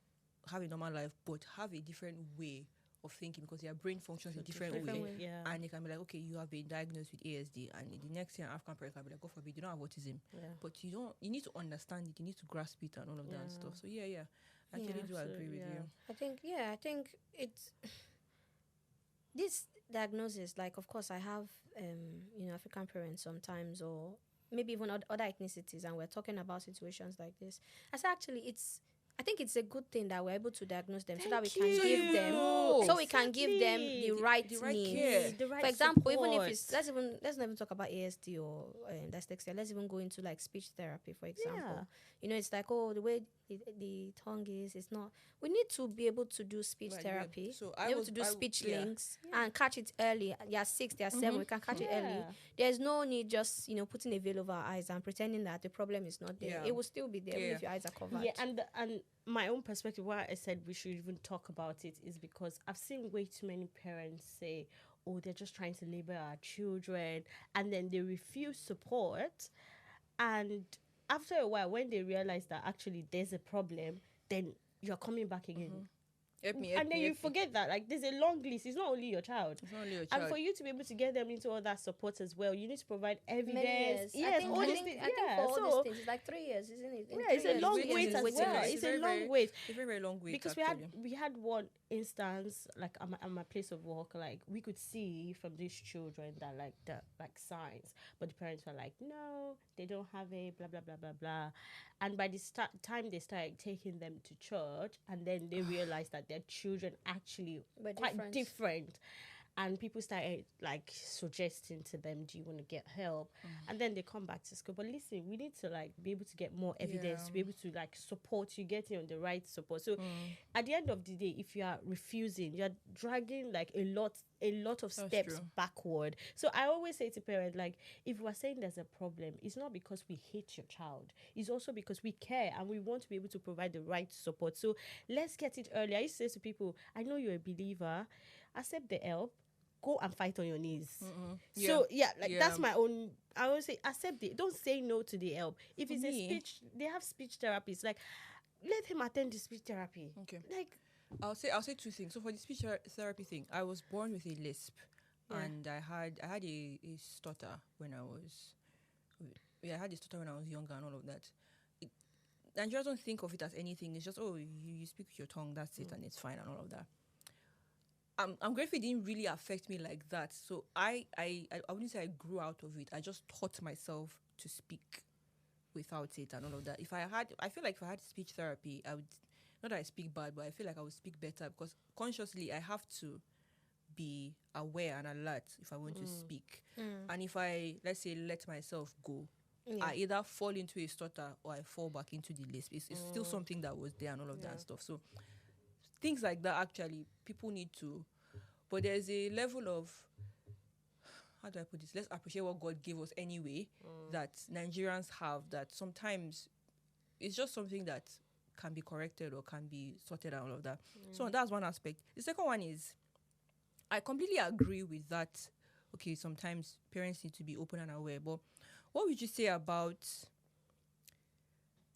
have a normal life, but have a different way of thinking because their brain functions in a different different way. way. Yeah. And they can be like, okay, you have been diagnosed with ASD, and the next year, an African parent can be like, God forbid, you don't have autism, Yeah. but you need to understand it, you need to grasp it, and all of that and Yeah. stuff. So yeah, I actually do So, agree with you. I think it's this diagnosis. Like, of course, I have African parents sometimes, or maybe even other ethnicities, and we're talking about situations like this. I think it's a good thing that we're able to diagnose them so that we can Thank give you. them, so we can give them the Exactly. right The right needs. care. The right For example, even if support. it's let's not even talk about ASD or dyslexia. Let's even go into like speech therapy, for example. It's like, oh, the way the tongue is, it's not. We need to be able to do speech Right, yeah. therapy. So Be able to do speech yeah. links and catch it early. They are 6, they are 7. We can catch it early. Yeah. There's no need just putting a veil over our eyes and pretending that the problem is not there. Yeah. It will still be there even Yeah. if your eyes are covered. Yeah, and my own perspective, why I said we should even talk about it is because I've seen way too many parents say, oh, they're just trying to label our children, and then they refuse support. And after a while, when they realize that actually there's a problem, then you're coming back again. Help me, And then you forget that, like, there's a long list. It's not only your child. It's not only your And child. for you to be able to get them into all that support as well, you need to provide evidence. Many years. Yes, I all think, these I think, things. I think Yeah, for all so these things, it's like 3 years, isn't it? In yeah, 3 it's a years, long 2 years wait is as waiting well. list. It's a long wait. It's a very, very long wait. Because actually. we had one instance, like at my place of work, like we could see from these children that like the signs, but the parents were like, no, they don't have it, blah blah blah blah blah. And by the time they started taking them to church, and then they realized that their children actually Were quite different. And people started like suggesting to them, do you want to get help? And then they come back to school. But listen, we need to like be able to get more evidence, to be able to like support you, getting on the right support. So at the end of the day, if you are refusing, you're dragging like a lot of steps true. backward. So I always say to parents, like, if we're saying there's a problem, it's not because we hate your child. It's also because we care and we want to be able to provide the right support. So let's get it early. I used to say to people, I know you're a believer, accept the help, go and fight on your knees. So that's my own. I always say accept it. Don't say no to the help. If it's a speech, they have speech therapists. Like, let him attend the speech therapy. Okay. Like, I'll say two things. So for the speech therapy thing, I was born with a lisp, and I had a stutter when I was. I had a stutter when I was younger and all of that. Nigerians don't think of it as anything. It's just, oh, you speak with your tongue, that's it, and it's fine and all of that. I'm grateful it didn't really affect me like that. So I wouldn't say I grew out of it. I just taught myself to speak without it and all of that. I feel like if I had speech therapy, I would, not that I speak bad, but I feel like I would speak better because consciously I have to be aware and alert if I want to speak. And if I, let's say, let myself go, I either fall into a stutter or I fall back into the lisp. It's still something that was there and all of that stuff. So things like that, actually, people need to. But there's a level of, how do I put this? Let's appreciate what God gave us anyway, that Nigerians have, that sometimes it's just something that can be corrected or can be sorted out, all of that. So that's one aspect. The second one is, I completely agree with that. Okay, sometimes parents need to be open and aware. But what would you say about,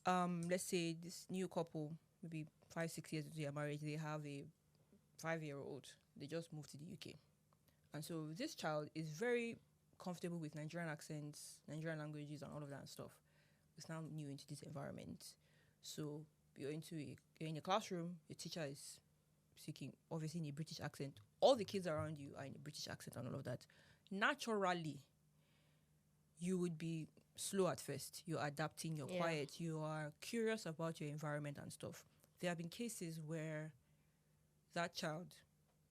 let's say this new couple, maybe 5-6 years into their marriage, they have a 5-year-old. They just moved to the UK. And so this child is very comfortable with Nigerian accents, Nigerian languages and all of that stuff. It's now new into this environment. So you're in a classroom, your teacher is speaking obviously in a British accent. All the kids around you are in a British accent and all of that. Naturally, you would be slow at first. You're adapting, you're quiet, you are curious about your environment and stuff. There have been cases where that child,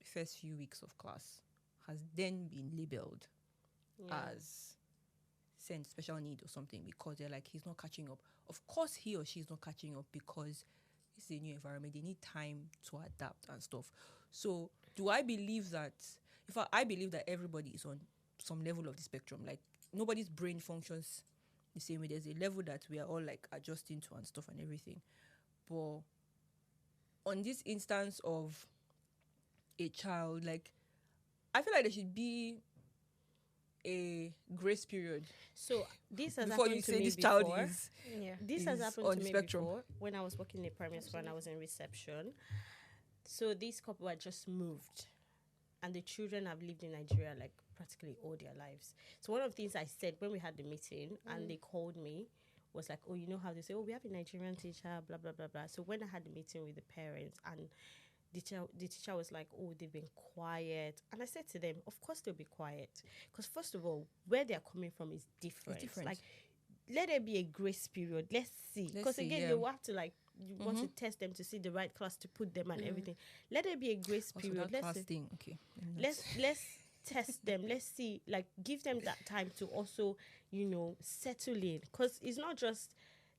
first few weeks of class, has then been labeled as sent special need or something because they're like, he's not catching up. Of course, he or she is not catching up because it's a new environment. They need time to adapt and stuff. So do I believe that, I believe that everybody is on some level of the spectrum. Like, nobody's brain functions the same way. There's a level that we are all like adjusting to and stuff and everything. But on this instance of a child, like, I feel like there should be a grace period. So this has before you happened to say me this before. child is This has is happened on to the me spectrum. before when I was working in a primary school and I was in reception. So this couple had just moved, and the children have lived in Nigeria like practically all their lives. So one of the things I said when we had the meeting and they called me was like, oh, you know how they say, oh, we have a Nigerian teacher, blah, blah, blah, blah. So when I had the meeting with the parents and the teacher was like, oh, they've been quiet. And I said to them, of course they'll be quiet. Because first of all, where they're coming from is different. Like, let there be a grace period. Let's see. Because again, you have to like, you want to test them to see the right class to put them and everything. Let there be a grace Also, period. that class thing. Okay. Let's test them. Let's see, like, give them that time to also, settle in. Because it's not just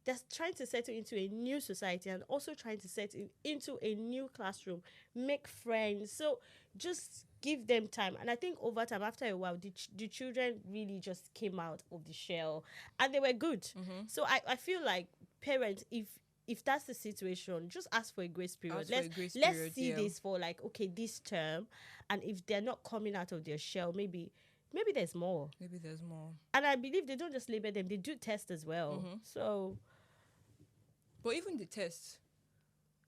they're trying to settle into a new society and also trying to settle into a new classroom, make friends. So just give them time. And I think over time, after a while, the children really just came out of the shell and they were good. So I feel like parents, if that's the situation, just ask for a grace period. Let's see this for like, okay, this term. And if they're not coming out of their shell, maybe there's more. And I believe they don't just label them, they do test as well. So, but even the test,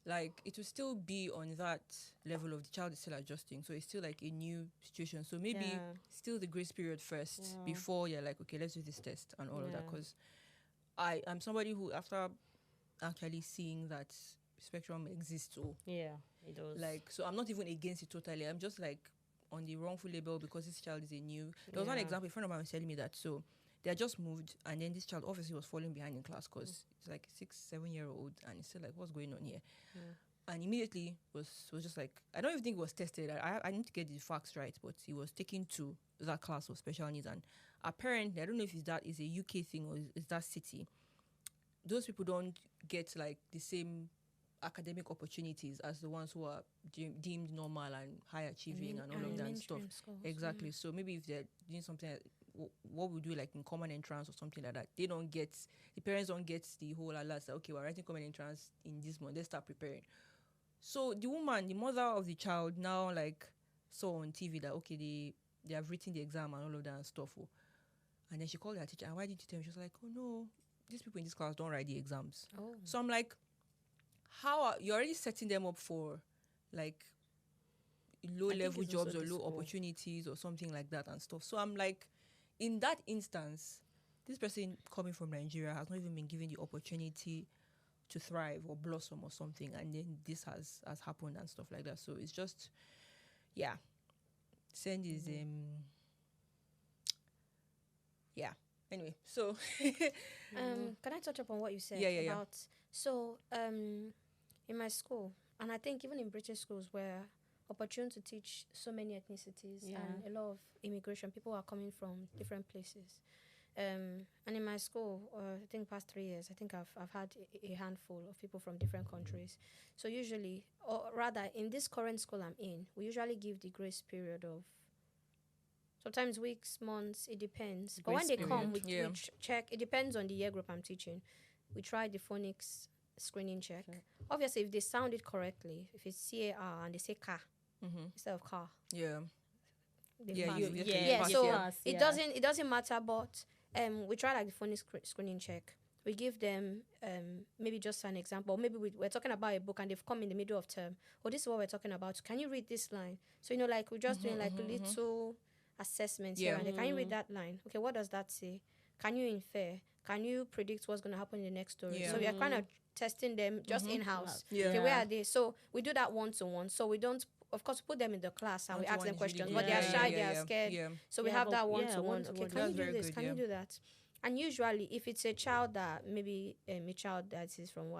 like, it will still be on that level of the child is still adjusting. So it's still like a new situation. So maybe still the grace period first before you're like, okay, let's do this test and all of that. Because I'm somebody who, after actually seeing that spectrum exists, it does. Like, so I'm not even against it totally. I'm just like on the wrongful label because this child is a new. There was one example, a friend of mine was telling me that. So they had just moved, and then this child obviously was falling behind in class because it's like 6-7-year-old, and it's still like, what's going on here? And immediately was just like, I don't even think it was tested. I need to get the facts right, but he was taken to that class of special needs, and apparently, I don't know if that is a UK thing or is that city. Those people don't get like the same academic opportunities as the ones who are deemed normal and high achieving and all of that stuff. Exactly. So maybe if they're doing something, what we do like in common entrance or something like that, the parents don't get the whole alert. Okay, we're writing common entrance in this month. Let's start preparing. So the mother of the child, now like saw on TV that okay, they have written the exam and all of that and stuff. And then she called her teacher. And why did you tell me? She was like, oh no, these people in this class don't write the exams. So I'm like, you're already setting them up for like low level jobs or low opportunities or something like that and stuff. So I'm like, in that instance, this person coming from Nigeria has not even been given the opportunity to thrive or blossom or something, and then this has happened and stuff like that. So it's just, send is anyway. So can I touch upon what you said about so in my school, and I think even in British schools, where opportunity to teach so many ethnicities and a lot of immigration, people are coming from different places. And in my school, I think past 3 years, I think I've had a handful of people from different countries. So usually, or rather, in this current school I'm in, we usually give the grace period of sometimes weeks, months, it depends. But when they come, we check. It depends on the year group I'm teaching. We try the phonics screening check. Obviously, if they sound it correctly, if it's CAR and they say car instead of car, it doesn't matter. But we try like the phonics screening check. We give them maybe just an example. Maybe we're talking about a book and they've come in the middle of term. Oh, this is what we're talking about. Can you read this line? So like we're just doing like little assessments here and there. Can you read that line? Okay, what does that say? Can you infer? Can you predict what's going to happen in the next story? So we are kind of testing them just in-house. Okay, where are they? So we do that one-to-one. So we don't, of course, put them in the class and we ask them questions, but they are shy, they are scared. So we have that one-to-one. Okay, can you do this? Can you do that? And usually, if it's a child that maybe a child that is from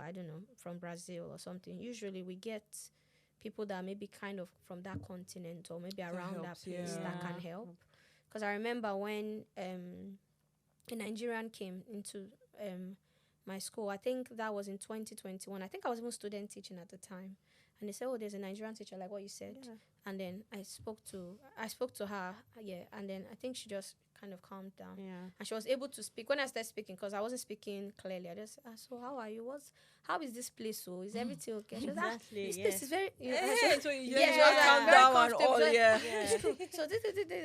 from Brazil or something, usually we get people that may be kind of from that continent or maybe around that place that can help. Because I remember when a Nigerian came into my school, I think that was in 2021. I think I was even student teaching at the time. and they said, "Oh, there's a Nigerian teacher," like what you said. Yeah. And then I spoke to her, and then I think she just kind of calmed down. Yeah. And she was able to speak when I started speaking, because I wasn't speaking clearly. I just so how are you? How is this place? So is everything okay? She was like, Exactly, this yeah. place is very So you yeah, just she was like, calm very down and comfortable. all, Like, yeah. it's true. So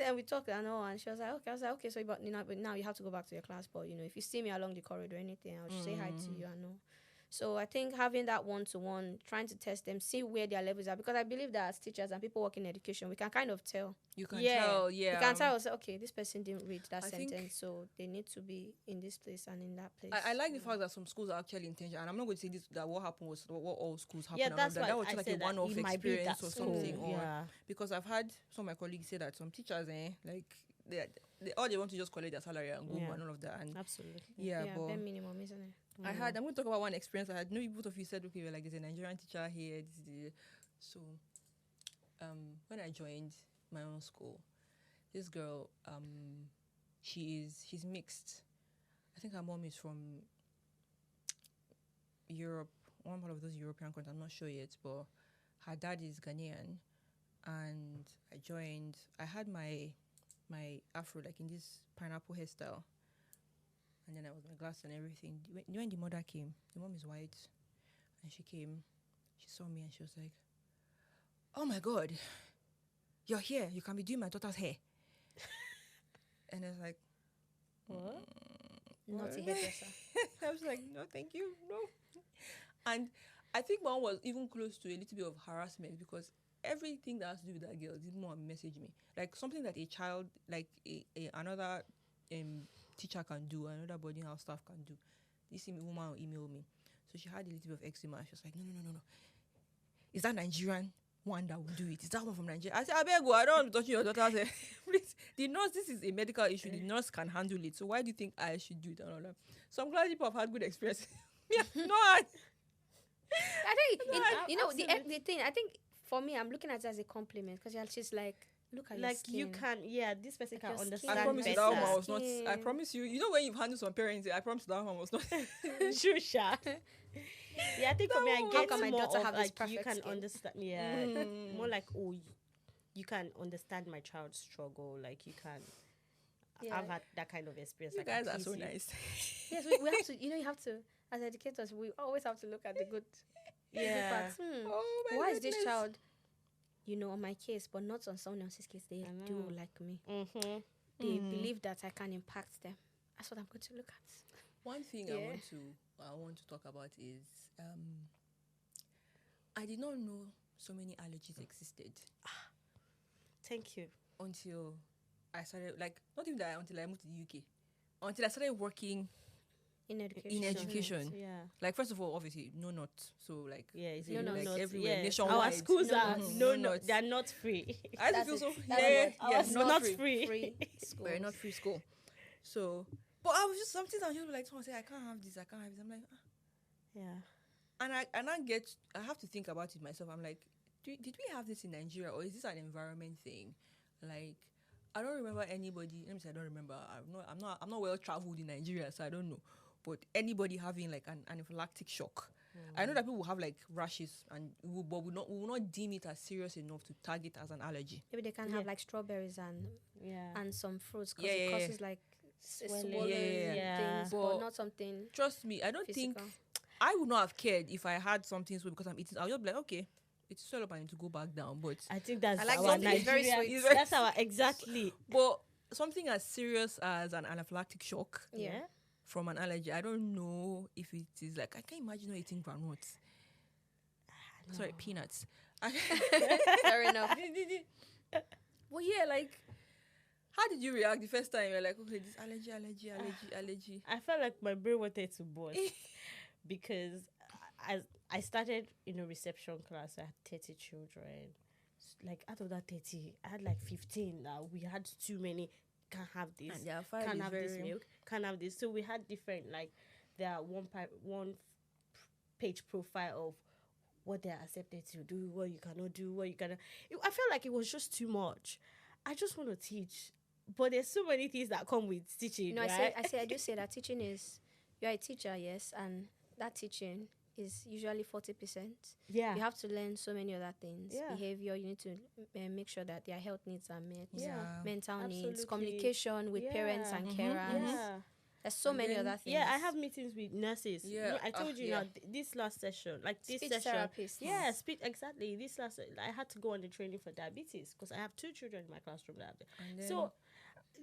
and we talked and all, and she was like, okay. I was like, okay, so but now you have to go back to your class. But if you see me along the corridor or anything, I'll just say hi to you and all. So I think having that one-to-one, trying to test them, see where their levels are, because I believe that as teachers and people working in education, we can kind of tell. You can Yeah. tell, yeah. You can tell, say, okay, this person didn't read that I think- sentence, so they need to be in this place and in that place. I like the fact that some schools are actually intentional, and I'm not going to say this that what happened was what all schools happen. Yeah, that's that why was I just like said a that one-off it might be experience that or school, something. Or yeah. because I've had some of my colleagues say that some teachers, like they all they want to just collect their salary and go Yeah. and all of that. And Absolutely. yeah, yeah, but bare minimum, isn't it? I'm going to talk about one experience I had. Maybe both of you said, okay, we're like, there's a Nigerian teacher here. So, when I joined my own school, this girl, she's mixed. I think her mom is from Europe, one part of those European countries. I'm not sure yet, but her dad is Ghanaian. And I had my afro like in this pineapple hairstyle. And then I was my glass and everything. When the mother came, the mom is white, and she came, she saw me and she was like, "Oh my God, you're here. You can be doing my daughter's hair." And I was like, What? Not a hairdresser. I was like, "No, thank you, no." And I think one was even close to a little bit of harassment, because everything that has to do with that girl didn't want to message me. Like something that a child, like another teacher can do, another boarding house staff can do. This woman will email me. So she had a little bit of eczema. She was like, no. Is that Nigerian one that will do it? Is that one from Nigeria? I said, I beg you, I don't want to touch your daughter. I said, please, the nurse, this is a medical issue. The nurse can handle it. So why do you think I should do it and all that? So I'm glad people have had good experience. Yeah, no, I think absolutely. the thing. I think for me, I'm looking at it as a compliment, because she's like, look at your Like skin. you can, this person Like can your understand skin. I promise you better. that one was not. I Skin. promise you. You know when you've handled some parents, I promise that one was not. True, Sha. Yeah, I think for me, I How get can my more daughter of have this like you perfect can skin? understand. Yeah, more like you can understand my child's struggle. Like you can. Yeah. I've had that kind of experience. You like, guys at are so least nice. Yes, we have to. You have to, as educators, we always have to look at the good. the good Yeah. parts. Oh my Why is this goodness. child, on my case, but not on someone else's case? They I do know. like me. Mm-hmm. They believe that I can impact them. That's what I'm going to look at. One thing Yeah. I want to talk about is I did not know so many allergies existed Thank you. until I started, like, not even that, until I moved to the UK, until I started working In education. in education. Yeah. Like, first of all, obviously, no not. So, like, Yeah, it's No, no, like not. everywhere, yeah. nationwide. Our schools No, are no, no, not. they are not free. I That's just feel it. so, That's yeah, what- yeah, Ours not free. Free We're schools. not free school. So, but I was just, sometimes I was just like, someone say, I can't have this, I can't have this. I'm like, Yeah. and I have to think about it myself. I'm like, did we have this in Nigeria, or is this an environment thing? Like, I don't remember anybody. Let me say I don't remember. I'm not well traveled in Nigeria, so I don't know. But anybody having like an anaphylactic shock. I know that people have like rashes, but we will not deem it as serious enough to tag it as an allergy. Maybe they can have like strawberries Yeah. and some fruits, because Yeah, it yeah, causes like Swelling. swollen Yeah. things, But but not something Trust me, I don't physical. think I would not have cared if I had something so because I'm eating. I'll just be like, okay, it's swell up and I need to go back down. But I think that's I like our something it's very Nigeria. sweet. That's our exactly. but something as serious as an anaphylactic shock Yeah. from an allergy, I don't know if it is like I can't imagine not eating groundnuts. Sorry, peanuts. Fair enough. Well, yeah, like, how did you react the first time? You're like, okay, this allergy. I felt like my brain wanted to burst because as I started in a reception class, I had 30 children. Like out of that 30, I had like 15. We had too many. Can't have this. And their file Can't is have this very- milk. Can't have this. So we had different, like, there are one page profile of what they're accepted to do, what you cannot do, what you cannot. I felt like it was just too much. I just want to teach, but there's so many things that come with teaching. No, right? I do say that teaching is, you're a teacher, yes, and that teaching is usually 40%. Yeah. You have to learn so many other things. Yeah. Behavior, you need to make sure that their health needs are met. Yeah. Mental needs, Absolutely. communication with parents and carers. Yeah. There's so And many then- other things. Yeah, I have meetings with nurses. Yeah, I told you yeah. now, this last session, like this Speech session. therapists. Yeah, speech, exactly. This last, I had to go on the training for diabetes because I have 2 children in my classroom that have it. And then- So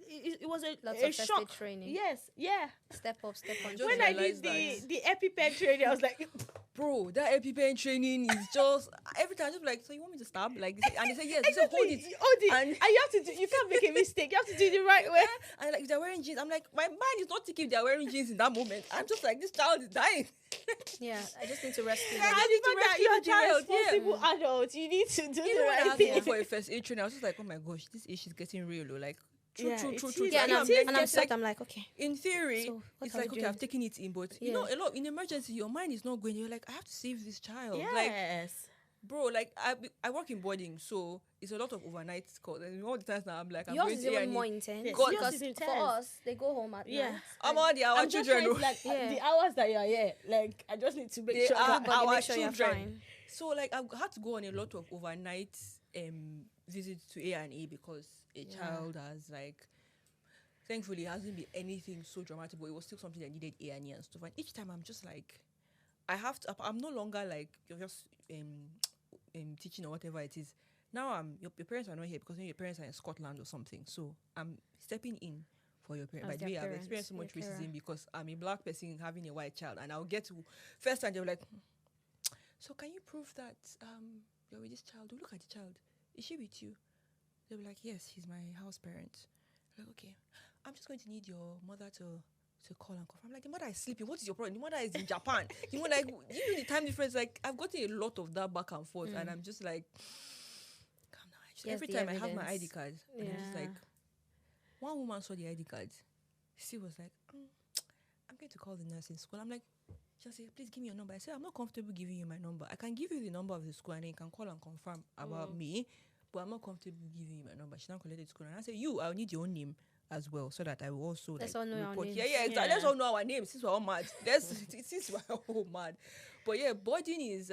it was Lots a of first shock. aid training. Yes, yeah. Step up, step on. Just When I did realized that- the EpiPen training, I was like, bro, that EpiPen training is just every time. I'm just like, so you want me to stab? Like, and they say yes. They say hold it. hold it. And- And you have to do, you can't make a mistake. You have to do it the right way. And like, if they're wearing jeans, I'm like, my mind is not thinking if they're wearing jeans in that moment. I'm just like, this child is dying. Yeah, I just need to rescue Yeah, them. And need the to fact that rescue you're the child, a responsible adult, you need to do Even the when I right had to go thing. for a first aid training, I was just like, oh my gosh, this issue is getting real. Though. Like, true. Yeah, it is. Yeah, Like, and I'm like, set. I'm like, okay. in theory, So, what it's are we like, okay, doing? I've taken it in, but Yeah. you know, a lot in emergency, your mind is not going. You're like, I have to save this child. Like, Yes. bro, like I work in boarding, so it's a lot of overnight calls. And all the times now I'm like, I'm Yours going is to even A&E. more intense. Yes, yours Because is for intense. us, they go home at Yeah. night. I'm all the our I'm just children. trying to, like oh. Yeah. the hours that you're here, like I just need to make They sure are that Everybody our make sure you're children. fine. So like I've had to go on a lot of overnight visits to A&E because a child has like, thankfully it hasn't been anything so dramatic, but it was still something that needed A&E and stuff. And each time I'm just like, I have to. I'm no longer like you're just teaching or whatever it is. Now your parents are not here because your parents are in Scotland or something. So I'm stepping in for your parents. As By the their way, I've parents, experienced so much your carer. racism because I'm a black person having a white child, and I'll get to first time they're like, so can you prove that you're with this child? We look at the child. Is she with you? They'll be like, yes, she's my house parent. I'm like, okay, I'm just going to need your mother to call and confirm. I'm like, the mother is sleeping. What is your problem? The mother is in Japan. You know, like, even the time difference, like, I've gotten a lot of that back and forth, and I'm just like, calm down. Yes, Every the time I have my evidence. ID card, and I'm just Yeah. like, one woman saw the ID card. She was like, I'm going to call the nurse in school. I'm like, she'll say, please give me your number. I said, I'm not comfortable giving you my number. I can give you the number of the school, and then you can call and confirm about me, but I'm not comfortable giving you my number. She now collected the school, and I said, I'll need your own name as well, so that I will also Let's like all know our report. names. Yeah, exactly. Yeah. Let's all know our names since we're all mad. Since we're all mad. But yeah, boarding is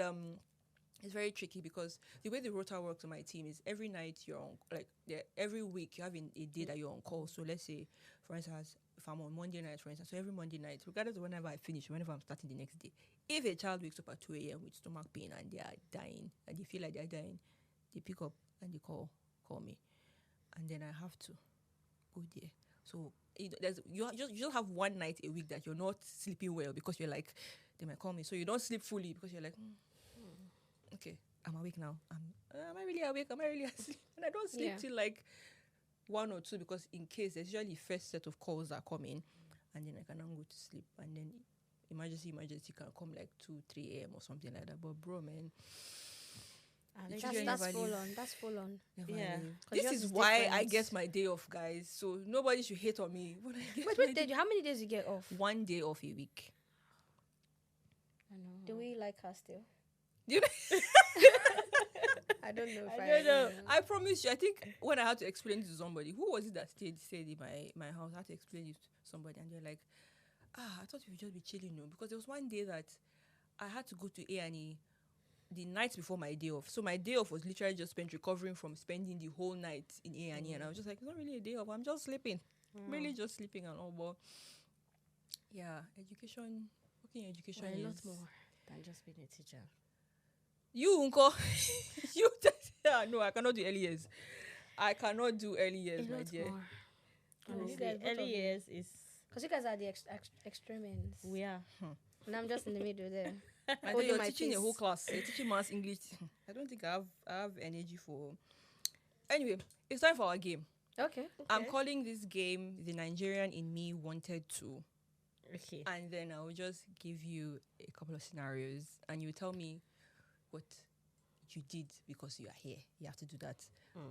very tricky because the way the rota works on my team is every night you're on, like, every week you have a day that you're on call. So let's say, for instance, if I'm on Monday night, for instance, so every Monday night, regardless of whenever I finish, whenever I'm starting the next day, if a child wakes up at 2 a.m. with stomach pain and they are dying and they feel like they're dying, they pick up and they call me, and then I have to go there. So you just have one night a week that you're not sleeping well because you're like, they might call me, so you don't sleep fully because you're like, okay, I'm awake now. Am I really awake? Am I really asleep? And I don't sleep Yeah. till like 1 or 2 because in case there's usually first set of calls that come in, and then I can now go to sleep, and then emergency can come like 2-3 a.m. or something like that. But bro, man, And It's it's usually That's never full leave. on. That's full on. never Yeah. leave. 'Cause This yours is is why I different. get my day off, guys. So nobody should hate on me when I get Wait, my wait, how many days you get off? 1 day off a week. I know. Do we like her still? You know, I don't know if I don't know. I promise you. I think when I had to explain it to somebody, who was it that stayed in my house? I had to explain it to somebody, and they're like, I thought we would just be chilling, no, because there was one day that I had to go to A&E the night before my day off. So my day off was literally just spent recovering from spending the whole night in A&E, and I was just like, it's not really a day off. I'm just sleeping, really just sleeping and all. But yeah, education, working in education a lot is more than just being a teacher. You, Uncle, you. No, I cannot do early years. I cannot do early years, A my lot dear. more. Honestly, guys, both of early you. years is Because you guys are the extreme ends. we are. And I'm just in the middle there. I think Holding you're my teaching peace. a whole class. You're teaching maths, English. I don't think I have energy for. Anyway, it's time for our game. Okay. I'm calling this game "The Nigerian in Me Wanted to," Okay. and then I will just give you a couple of scenarios, and you tell me what you did because you are here. You have to do that,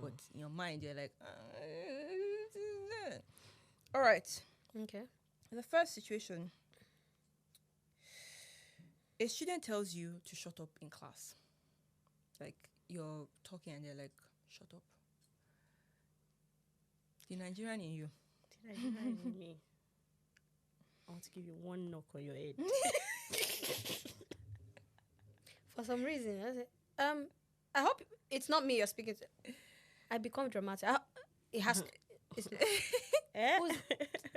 but in your mind you're like, all right. Okay. The first situation. A student tells you to shut up in class. Like, you're talking and they're like, shut up. The Nigerian in you. Did I do that in me? I want to give you one knock on your head. for some reason, I said, I hope it's not me you're speaking to. I become dramatic. It has to. It's,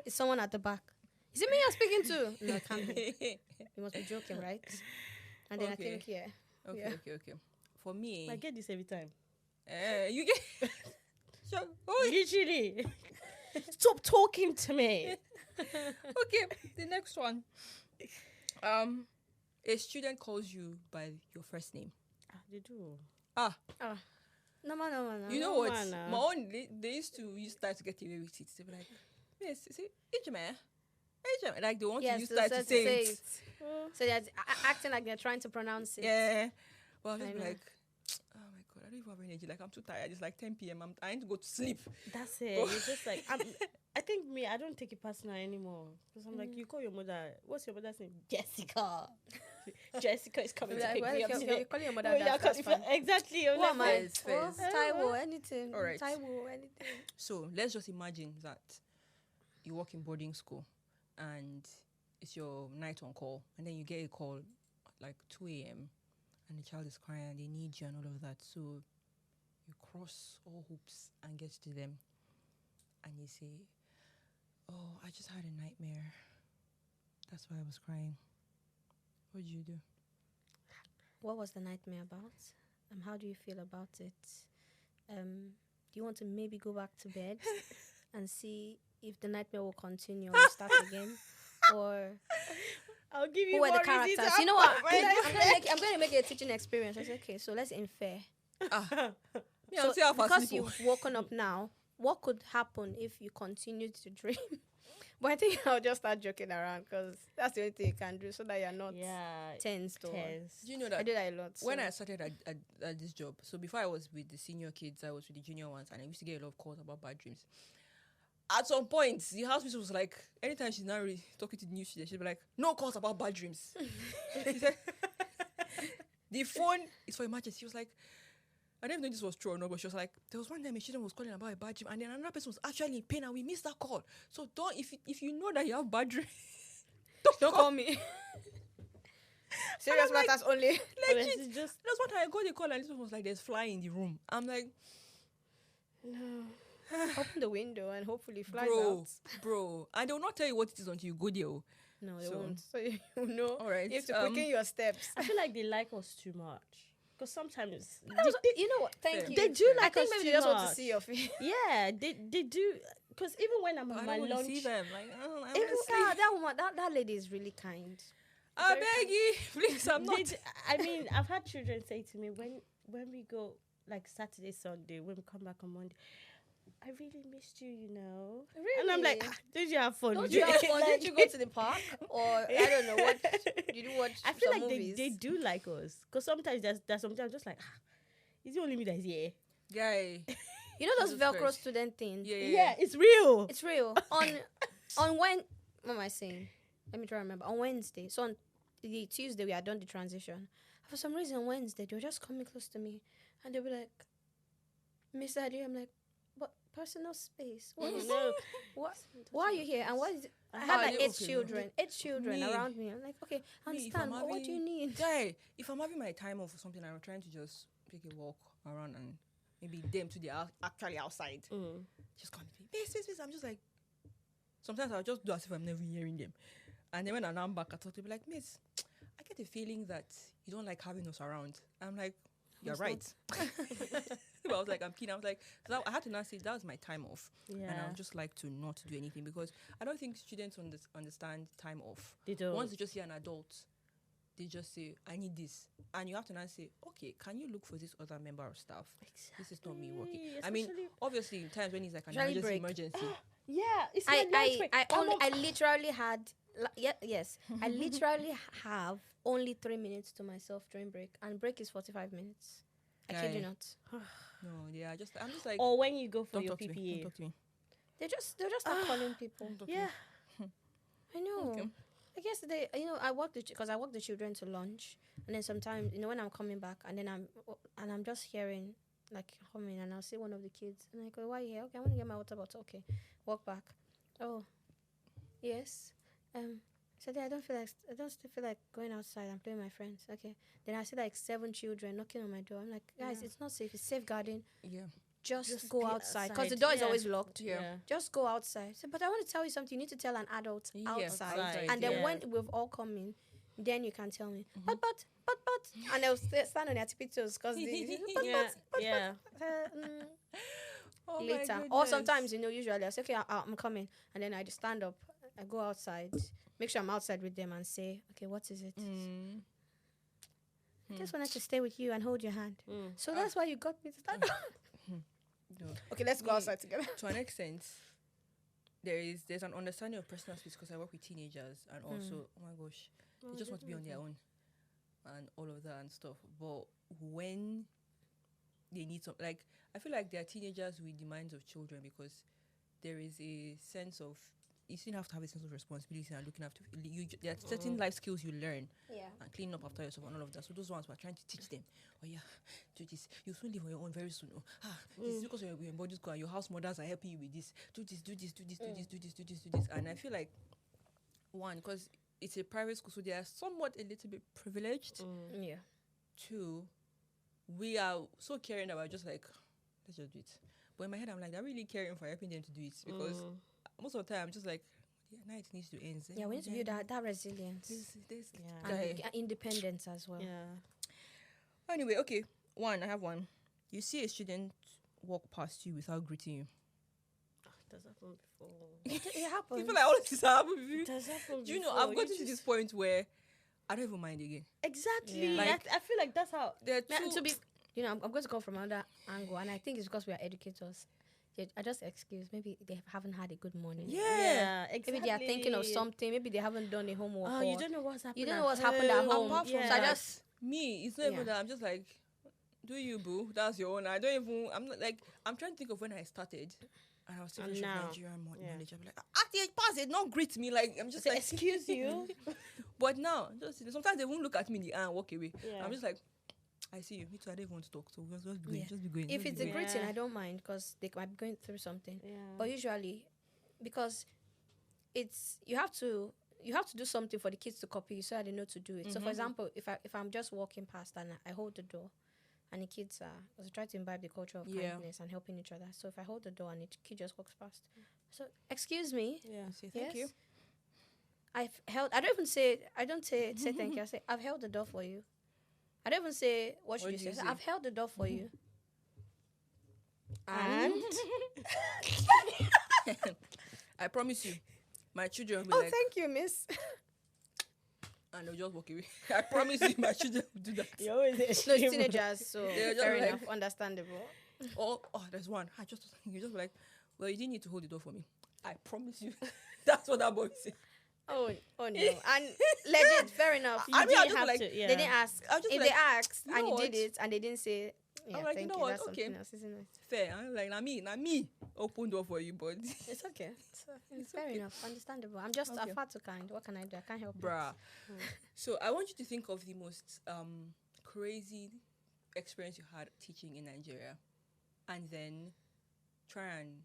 it's someone at the back. Is it me you're speaking to? No, it can't be. You must be joking, right? And then I think, yeah. Okay. For me, I get this every time. You get sure. Literally. Stop talking to me. Okay, the next one. A student calls you by your first name. They do. No. You know what? no. My own, they used to start to get away with it. They be like, yes, is it Ijime? Like they want to start to say it. So they're acting like they're trying to pronounce it. Yeah. Well, I'm just like, oh my God, I don't even have energy. Like, I'm too tired. It's like 10 p.m. I need to go to sleep. That's it. You're just like, I think I don't take it personal anymore. Because I'm like, you call your mother, what's your mother's name? Jessica. Jessica is coming to pick me up today. You're calling your mother that's fine. Exactly. Who am I? First. Taiwo, anything. All right. Taiwo, anything. So let's just imagine that you work in boarding school and it's your night on call, and then you get a call at like 2 a.m. and the child is crying and they need you and all of that. So you cross all hoops and get to them and you say, oh, I just had a nightmare. That's why I was crying. What did you do? What was the nightmare about? How do you feel about it? Do you want to maybe go back to bed and see if the nightmare will continue or start again? Or I'll give you who are the more reasons characters? to You know what? upgrade. I'm going to make it a teaching experience. I said, okay, so let's infer. Yeah, So see how far because sleep. you've woken up now, what could happen if you continued to dream? But I think I'll just start joking around because that's the only thing you can do so that you're not tense. Do you know that I do that a lot. when I started at this job, so before I was with the senior kids, I was with the junior ones, and I used to get a lot of calls about bad dreams. At some point, the house mistress was like, anytime she's not really talking to the new student, she'd be like, no calls about bad dreams. She said, the phone is for emergency. She was like, I don't even know if this was true or not, but she was like, there was one time a student was calling about a bad dream, and then another person was actually in pain, and we missed that call. So don't, if you know that you have bad dreams, don't call me. Serious like, matters only. Legit. That's what I got the call, and this one was like, there's fly in the room. I'm like, No. Open the window and hopefully it flies out. Bro. And they will not tell you what it is until you go there. No, they So- won't. So you know. All right. You have to quicken your steps. I feel like they like us too much. Because sometimes You know what? Thank Fair. you. they do I like think us maybe too they just want to much. see your face. Yeah, they do. Because even when I'm I on don't my want to lunch, see them. Like, I don't know. That woman, that lady is really kind. I beg you, please. I'm not. I mean, I've had children say to me when we go like Saturday, Sunday, when we come back on Monday, I really missed you, you know. Really? And I'm like, did you have fun? Don't with you it?" have fun? Like- Did you go to the park? Or, I don't know, what did you watch? I feel some like movies? they do like us. Because sometimes there's sometimes just like, is it only me that is here? Guy. You know those Jesus Velcro Christ. student things? Yeah, it's real. It's real. On when, what am I saying? Let me try to remember. On Wednesday, so on the Tuesday we had done the transition. For some reason on Wednesday they were just coming close to me and they'll be like, Miss Adi, I'm like, but personal space. What is what? Why are you here? And what is it? I had like eight children Me. around me. I'm like, okay, I Me, if understand. I'm But what do you having- need? Guy, if I'm having my time off or something, I'm trying to just take a walk around and maybe them to the actually outside. Just come to me. Miss. I'm just like, sometimes I'll just do as if I'm never hearing them. And then when I'm back, I talk to be like, Miss, I get the feeling that you don't like having us around. I'm like, you're right. But I was like, I'm keen. I was like, so I had to now say that was my time off. Yeah. And I would just like to not do anything because I don't think students understand time off. They don't. Once you just hear an adult, they just say, I need this. And you have to now say, okay, can you look for this other member of staff? This is not me working. I mean, Especially- obviously, in times when it's like an Especially break. emergency. Yeah, it's my lunch break. I literally had I literally have only 3 minutes to myself during break, and break is 45 minutes. I kid you Guy. not. No, yeah, I'm just like, Or when you go for don't your talk to me. Don't PPA. talk to me. They'll just start calling people. Don't talk to me. Yeah. I know. Okay. I guess I walk the children to lunch, and then sometimes when I'm coming back, and then I'm just hearing like humming, and I'll see one of the kids, and I go, "Why are you here? Okay, I want to get my water bottle. Okay, walk back. Oh, yes. So then I don't still feel like going outside and playing with my friends. Okay. Then I see like 7 children knocking on my door. I'm like, guys, it's not safe. It's safeguarding. Yeah. Just go go outside because the door is always locked. Yeah. Just go outside. So, but I want to tell you something. You need to tell an adult outside. And then when we've all come in, then you can tell me. But, and they'll stand on their tippy toes because later. Or sometimes, usually I say, okay, I'm coming. And then I just stand up. I go outside. Make sure I'm outside with them and say, okay, what is it? I just wanted to stay with you and hold your hand. So that's why you got me to stand up. No. Okay, let's go outside together. To an extent, there's an understanding of personal space because I work with teenagers and also, oh my gosh, they just want to be on their own and all of that and stuff. But when they need some, like, I feel like there are teenagers with the minds of children because there is a sense of, you still have to have a sense of responsibility and looking after there are certain life skills you learn and cleaning up after yourself and all of that. So those ones we're trying to teach them. Oh yeah, do this. You soon live on your own very soon. This is because you're in boarding school and your house mothers are helping you with this. Do this. And I feel like one, because it's a private school, so they are somewhat a little bit privileged. Yeah. Two, we are so caring that we're just like, let's just do it. But in my head, I'm like, they're really caring for helping them to do it because most of the time I'm just like, now it needs to end. Yeah, we need to build that resilience. And independence as well. Yeah. Anyway, okay. I have one. You see a student walk past you without greeting you. Does happen before. It happens. You feel like all of this happen. Does happen Do you know, I've gotten to this point where I don't even mind again. Exactly. Yeah. Like, I feel like that's how. To be, I'm going to come from another angle, and I think it's because we are educators. I just excuse. Maybe they haven't had a good morning. Yeah, exactly. Maybe they are thinking of something. Maybe they haven't done a homework. Oh, you don't know what's happening. You don't know what's happened at home. Apart from So I that, just it's not even that. I'm just like, do you, boo? That's your own. I'm not like, I'm trying to think of when I started. And I was still Nigerian knowledge. I'm like, at the pass it, not greet me. Like, I'm just like, excuse you. But now, just sometimes they won't look at me in the eye and walk away. Yeah. I'm just like, I see you. Me too. I don't even want to talk. So just be going. Just be going. If it's a greeting, I don't mind because they might be going through something. Yeah. But usually, because you have to do something for the kids to copy you so that they know to do it. So, for example, if I'm just walking past and I hold the door, and the kids because I try to imbibe the culture of kindness and helping each other. So if I hold the door and the kid just walks past, so excuse me. Yeah. Say thank you. I don't say thank you. I say I've held the door for you. I don't even say what should you say. I've held the door for you. And I promise you, my children will be like, thank you, miss. And they'll just walk away. I promise you, my children will do that. You always no, teenagers, so fair enough, understandable. Oh, there's one. You just be like, well, you didn't need to hold the door for me. I promise you. That's what that boy said. Oh no. And legit, fair enough. I didn't have to. Yeah. They didn't ask. If they asked and you did it and they didn't say, I'm like, thank you know you, what? that's Okay. something else, isn't it? Fair. I'm like, na me. Open door for you, but it's okay. It's fair enough. Understandable. I'm just far too kind. What can I do? I can't help Bruh. So I want you to think of the most crazy experience you had teaching in Nigeria, and then try and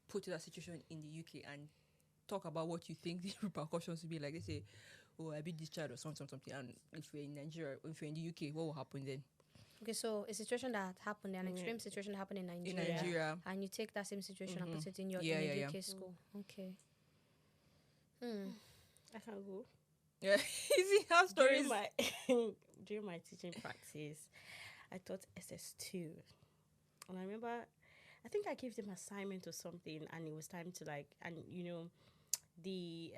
put that situation in the UK and talk about what you think the repercussions will be. Like, they say, oh, I beat this child or something. And if you're in Nigeria, if you're in the UK, what will happen then? Okay, so a situation that happened, an extreme situation that happened in Nigeria. And you take that same situation and put it in your UK school. Okay. I can go. Yeah, easy. Have stories. During my teaching practice, I taught SS2. And I remember, I think I gave them assignment or something, and it was time to the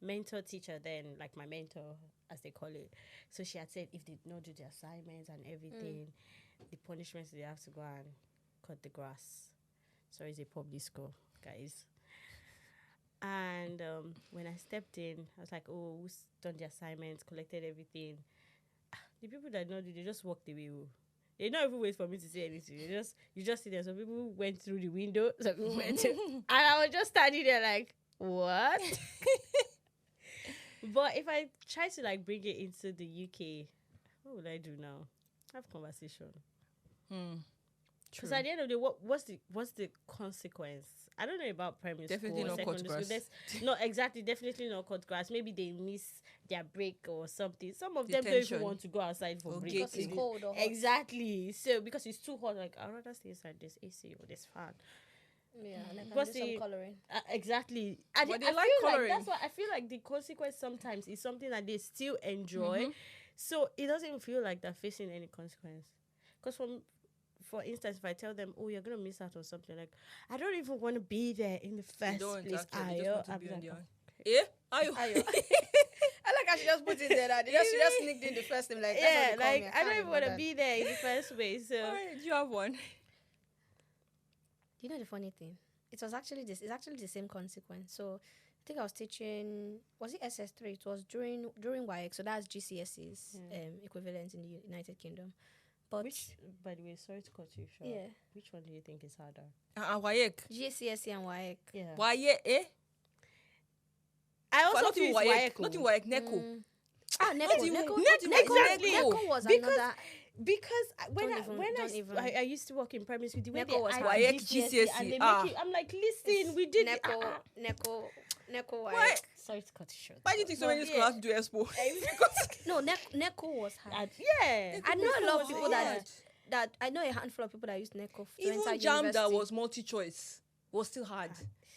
mentor teacher then, like my mentor, as they call it. So she had said if they did not do the assignments and everything, the punishments they have to go and cut the grass. So it's a public school, guys. And when I stepped in, I was like, oh, who's done the assignments, collected everything? The people that don't do, they just walked away. They don't even wait for me to say anything. You just see there. Some people went through the window, some people went and I was just standing there like, what? But if I try to bring it into the UK, what would I do now? Have conversation. Because at the end of the day, what's the consequence? I don't know about primary Definitely school or not cut secondary school. grass. No, exactly, definitely not cut grass. Maybe they miss their break or something. Some of them don't Detention. even want to go outside for Or break. Because it's gating. cold or hot. Exactly. So because it's too hot, like I'd rather stay inside this AC or this fan. Yeah, and I can What's do some the- coloring. Exactly. And But they I like feel colouring. like that's why I feel like the consequence sometimes is something that they still enjoy. Mm-hmm. So it doesn't feel like they're facing any consequence. Because for instance, if I tell them, "Oh, you're gonna miss out on something," like I don't even want to be there in the They first don't place. actually. They just want to I'm be on like, their "Oh, own. Yeah? Ayo. Ayo. I like how she just put it there. That she just sneaked in the first thing. Like, that's yeah, what they call like me. I don't can't even want to bother. be there in the first place." So Alright, do you have one? You know the funny thing? It's actually the same consequence. So I think I was teaching, was it SS3? It was during YX, so that's GCSE's equivalent in the United Kingdom. But by the way, sorry to cut you short. yeah, Which one do you think is harder? Wayek. GCSE and YX. Yeah. Wayek, eh? I also Not feel in it's Wayek. Wayek. Not in Wayek, Neko. Neko. Exactly. Neko was Because another. Because when Don't even. I used to work in primary school, the way Neko they was add hard. Wayek, GCSE and they GCSE, make it, I'm like, listen, we did it. Neko YX. Why? Sorry to cut you short. Why do you think so But many yeah. schools do Expo? No, Neko was hard. Yeah. I know a lot of was people hard. that I know a handful of people that use Neko to Even enter jam that university. was multi-choice was still hard.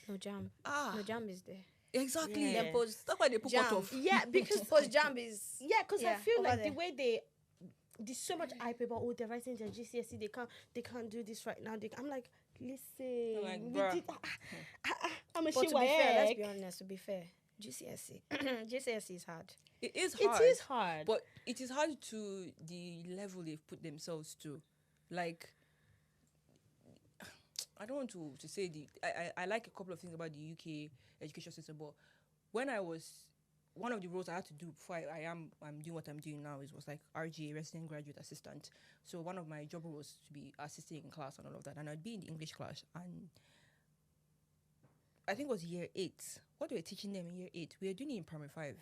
No jam. Ah, No jam is there. exactly. Yeah. Then post That's why they put jam. cut off. Yeah, because post jam is because I Yeah, feel over like there. the way there's so much hype about they're writing their GCSE, they can't do this right now. I'm like, listen, Like, we bruh. did, I'm a But shit to be fair, let's Wayek. be honest, to be fair, GCSE GCSE is hard. It is It hard. is hard. But it is hard to the level they've put themselves to. Like, I don't want to say I like a couple of things about the UK education system, but when I was, one of the roles I had to do before I'm doing what I'm doing now was like RGA, resident graduate assistant. So one of my job was to be assisting in class and all of that, and I'd be in the English class, and I think it was year 8. What we were teaching them in year 8, we were doing it in primary 5.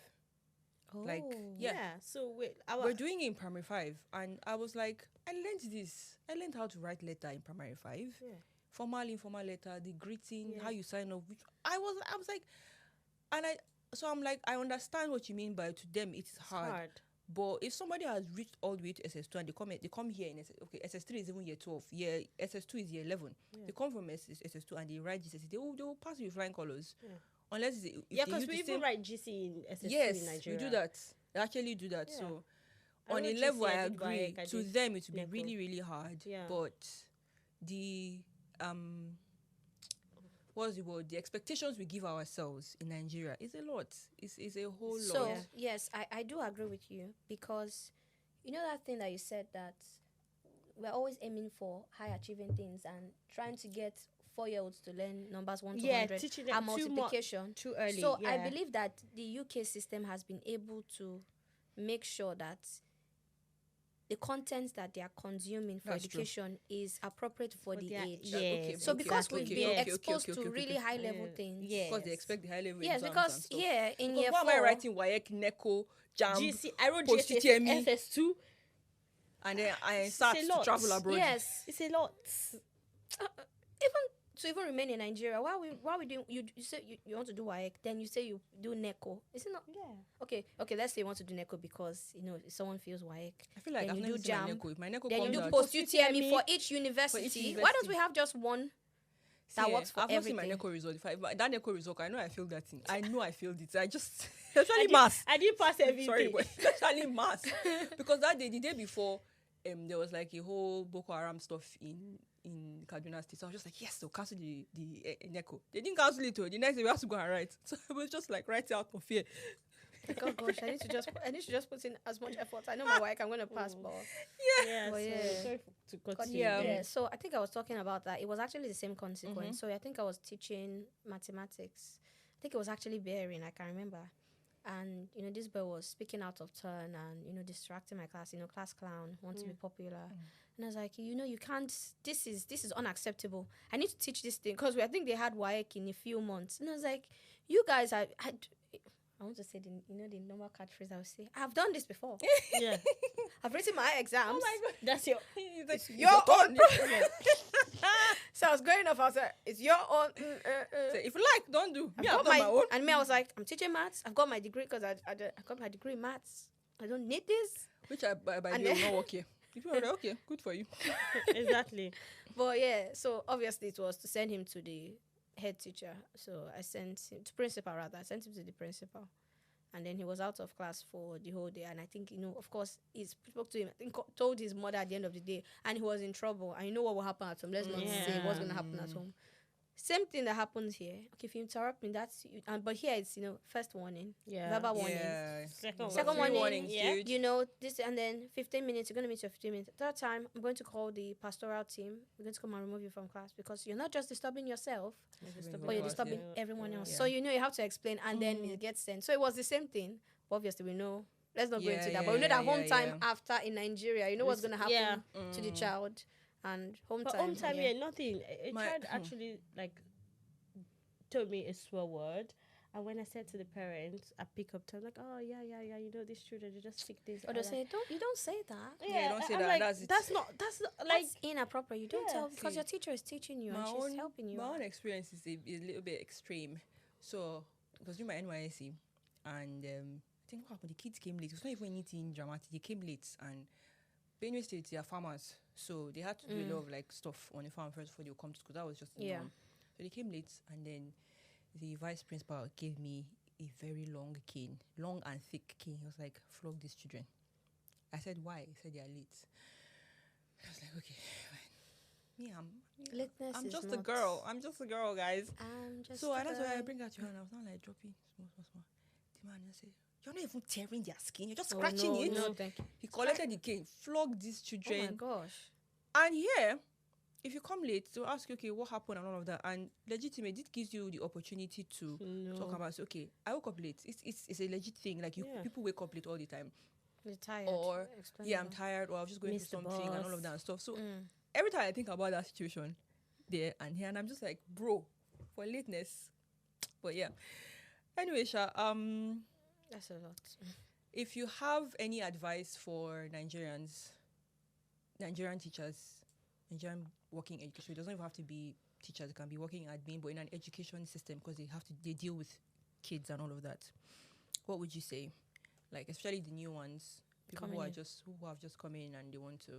Like, yeah. So wait, We're doing it in primary 5, and I was like, I learned this. I learned how to write letter in primary 5. Yeah. Formal, informal letter, the greeting, Yeah. how you sign off. Which I was like, and I'm like, I understand what you mean by to them it's hard. But if somebody has reached all the way to SS2 and they come here in SS3 is even year 12, SS2 is year 11. Yeah. They come from SS2 and they write GCSE, they will pass with flying colors. Yeah. Unless if Yeah, they because use we the even same, write GC in SS2 yes, in Nigeria. we do that. They actually do that. Yeah. So I on a wrote level, GC, I I did agree. WAEC, I To did them, it would be NECO. really, really hard. Yeah. But the what's the word? The expectations we give ourselves in Nigeria is a lot. It's a whole So lot. yes, I do agree with you, because you know that thing that you said, that we're always aiming for high achieving things and trying to get 4-year-olds to learn numbers 1 to 100 teaching them and multiplication. too early. So I yeah. believe that the UK system has been able to make sure that the content that they are consuming for That's true. education is appropriate for the their- age. yeah. Okay, So because exactly. we've been Yeah. exposed to really high level Yeah. things. Yeah. Because they expect the high level Yes, exams and because stuff. in Because year why 4, am I writing WAEC, NECO, JAM, GC, I wrote post GCSE, UTME, SS2. and then I It's start a to lot. travel abroad? yes, It's a lot. even remain in Nigeria, why we doing, you say you want to do WAEC, then you say you do NECO. Is it not Yeah. okay? Let's say you want to do NECO because if someone feels WAEC, I feel like then I've you never do seen my JAM, NECO. If my NECO then you comes do out, post UTME UTME for each university. Why don't university. we have just one that works for I've not seen my everything? NECO result. But that NECO result, I know I failed that thing. I know I failed it. I just especially maths. I didn't pass everything. Sorry, but especially maths. Because that day, the day before, there was like a whole Boko Haram stuff in Kaduna State. So I was just like, yes, they'll cancel the NECO. They didn't cancel it. The next day we have to go and write. So I was just like writing out of fear. Like, oh gosh, I need to just put in as much effort. I know my WAEC, I'm gonna pass, but Yeah, But so yeah. sorry to cut But you. Yeah. yeah, so I think I was talking about that. It was actually the same consequence. So I think I was teaching mathematics. I think it was actually bearing, I can remember. And this boy was speaking out of turn and distracting my class. Class clown, want to be popular. And I was like, you can't. This is unacceptable. I need to teach this thing because I think they had WAEC in a few months. And I was like, you guys are. I want to say the normal catchphrase I would say. I've done this before. Yeah. I've written my exams. Oh my god. That's your. It's Your own problem. So I was growing up. I was like, "It's your own." So if you like, don't do. I've Me, got I've done my own. And me, I was like, "I'm teaching maths. I've got my degree because I got my degree in maths. I don't need this." Which I by the And way then- will not work here. If you are like, okay, good for you. Exactly. But yeah, so obviously it was to send him to the head teacher. So I sent him to principal rather. I sent him to the principal. And then he was out of class for the whole day. And I think, of course, he spoke to him, I think told his mother at the end of the day. And he was in trouble. And you know what will happen at home. Let's not say what's going to happen at home. Same thing that happens here. Okay, if you interrupt me, that's... but here it's, first warning. Yeah. Verbal warning. Yeah. Second Second one. warning, warnings, yeah. dude. This, and then 15 minutes, you're going to meet your 15 minutes. Third time, I'm going to call the pastoral team. We're going to come and remove you from class because you're not just disturbing yourself, but you're disturbing everyone else. Yeah. So, you have to explain, and then it gets sent. So, it was the same thing. But obviously, we know. Let's not go into that. But we know that home time after in Nigeria, you know what's going to happen to the child. And home But time. home time, nothing. A My- child actually, told me a swear word. And when I said to the parents, I pick up time like, oh yeah, these children they just speak this. Or they say, you don't say that. Yeah, don't say I'm that. Like, That's it. that's not like That's inappropriate. You don't Yeah. tell because See, your teacher is teaching you and my she's own helping you. My own experience is a little bit extreme. So it was during my NYSC, and I think what happened, the kids came late. It was not even anything dramatic. They came late, and Benue State, they are farmers, so they had to do a lot of stuff on the farm first before they would come to school. That was just the norm. So they came late, and then the vice principal gave me a very long cane, long and thick cane. He was like, flog these children. I said, why? He said, they are late. I was like, okay, fine. Lateness I'm is just a not- girl. I'm just a girl, guys. I'm just So a that's why I girl. bring out your hand. I was not like dropping small. The man said, you're not even tearing their skin. You're just Oh, scratching no, it. no, thank you. He collected the cane, flogged these Oh my children. gosh. And here, if you come late, they'll ask you, okay, what happened and all of that. And legitimate, it gives you the opportunity to talk about, okay, I woke up late. It's a legit thing. Like, people wake up late all the time. You're tired. Or, Explain yeah, I'm more. tired, or I was just going Miss through the something and all bus. of that and stuff. So every time I think about that situation there and here, and I'm just like, bro, for lateness. But yeah. Anyway, Sha, That's a lot. if you have any advice for Nigerian teachers, Nigerian working education, it doesn't even have to be teachers, it can be working admin, but in an education system, because they deal with kids and all of that. What would you say? Like, especially the new ones, people who have just come in and they want to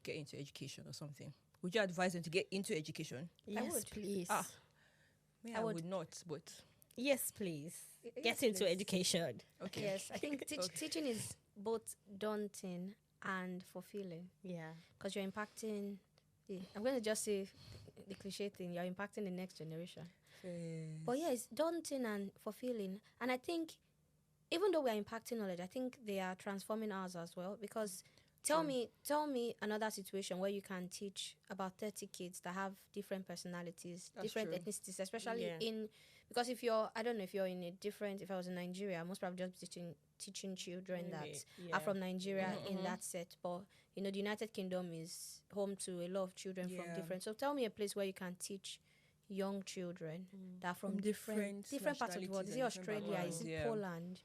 get into education or something. Would you advise them to get into education? yes, would. please. I would not, but Yes, please. Yes, Get into please. education. okay. Yes, I think teaching is both daunting and fulfilling Yeah. because you're impacting. I'm going to just say the cliche thing. You're impacting the next generation. But yeah, it's daunting and fulfilling. And I think even though we are impacting knowledge, I think they are transforming ours as well. Because tell me another situation where you can teach about 30 kids that have different personalities, That's different true. ethnicities, especially Yeah. because if I was in Nigeria, I most probably just teaching children that are from Nigeria in that set. But the United Kingdom is home to a lot of children from Yeah. different. So tell me a place where you can teach young children that are from different parts of the world. Is it nationalities and different Australia? Is it backgrounds, yeah. Poland?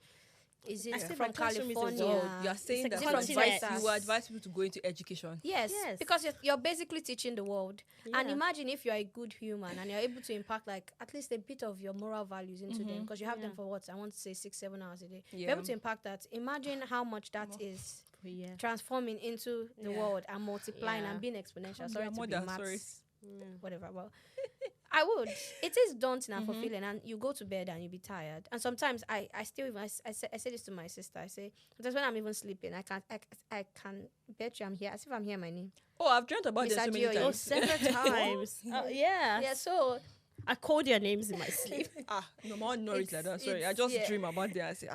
Is I it think from my classroom is a California? world. So you are saying It's that a continent. you would advise people to go into education. Yes, Yes. because you're basically teaching the world. And Yeah. imagine if you're a good human and you're able to impact like at least a bit of your moral values into them because you have them for what I want to say 6-7 hours a day. Yeah. You're able to impact that. Imagine how much that is Yeah. transforming into the Yeah. world and multiplying Yeah. and being exponential. Calm Sorry down, to be mother, maths, Yeah. whatever. Well, I would. It is daunting and fulfilling, and you go to bed and you be tired. And sometimes I still even I say this to my sister. I say that's when I'm even sleeping. I can bet you I'm here as if I'm hearing my name. Oh, I've dreamt about this Miss so many Adio, Oh, times. several times. Yeah. Yeah, so I called your names in my sleep. No more noise like that. Sorry, I it's- just yeah. dream about that. I say,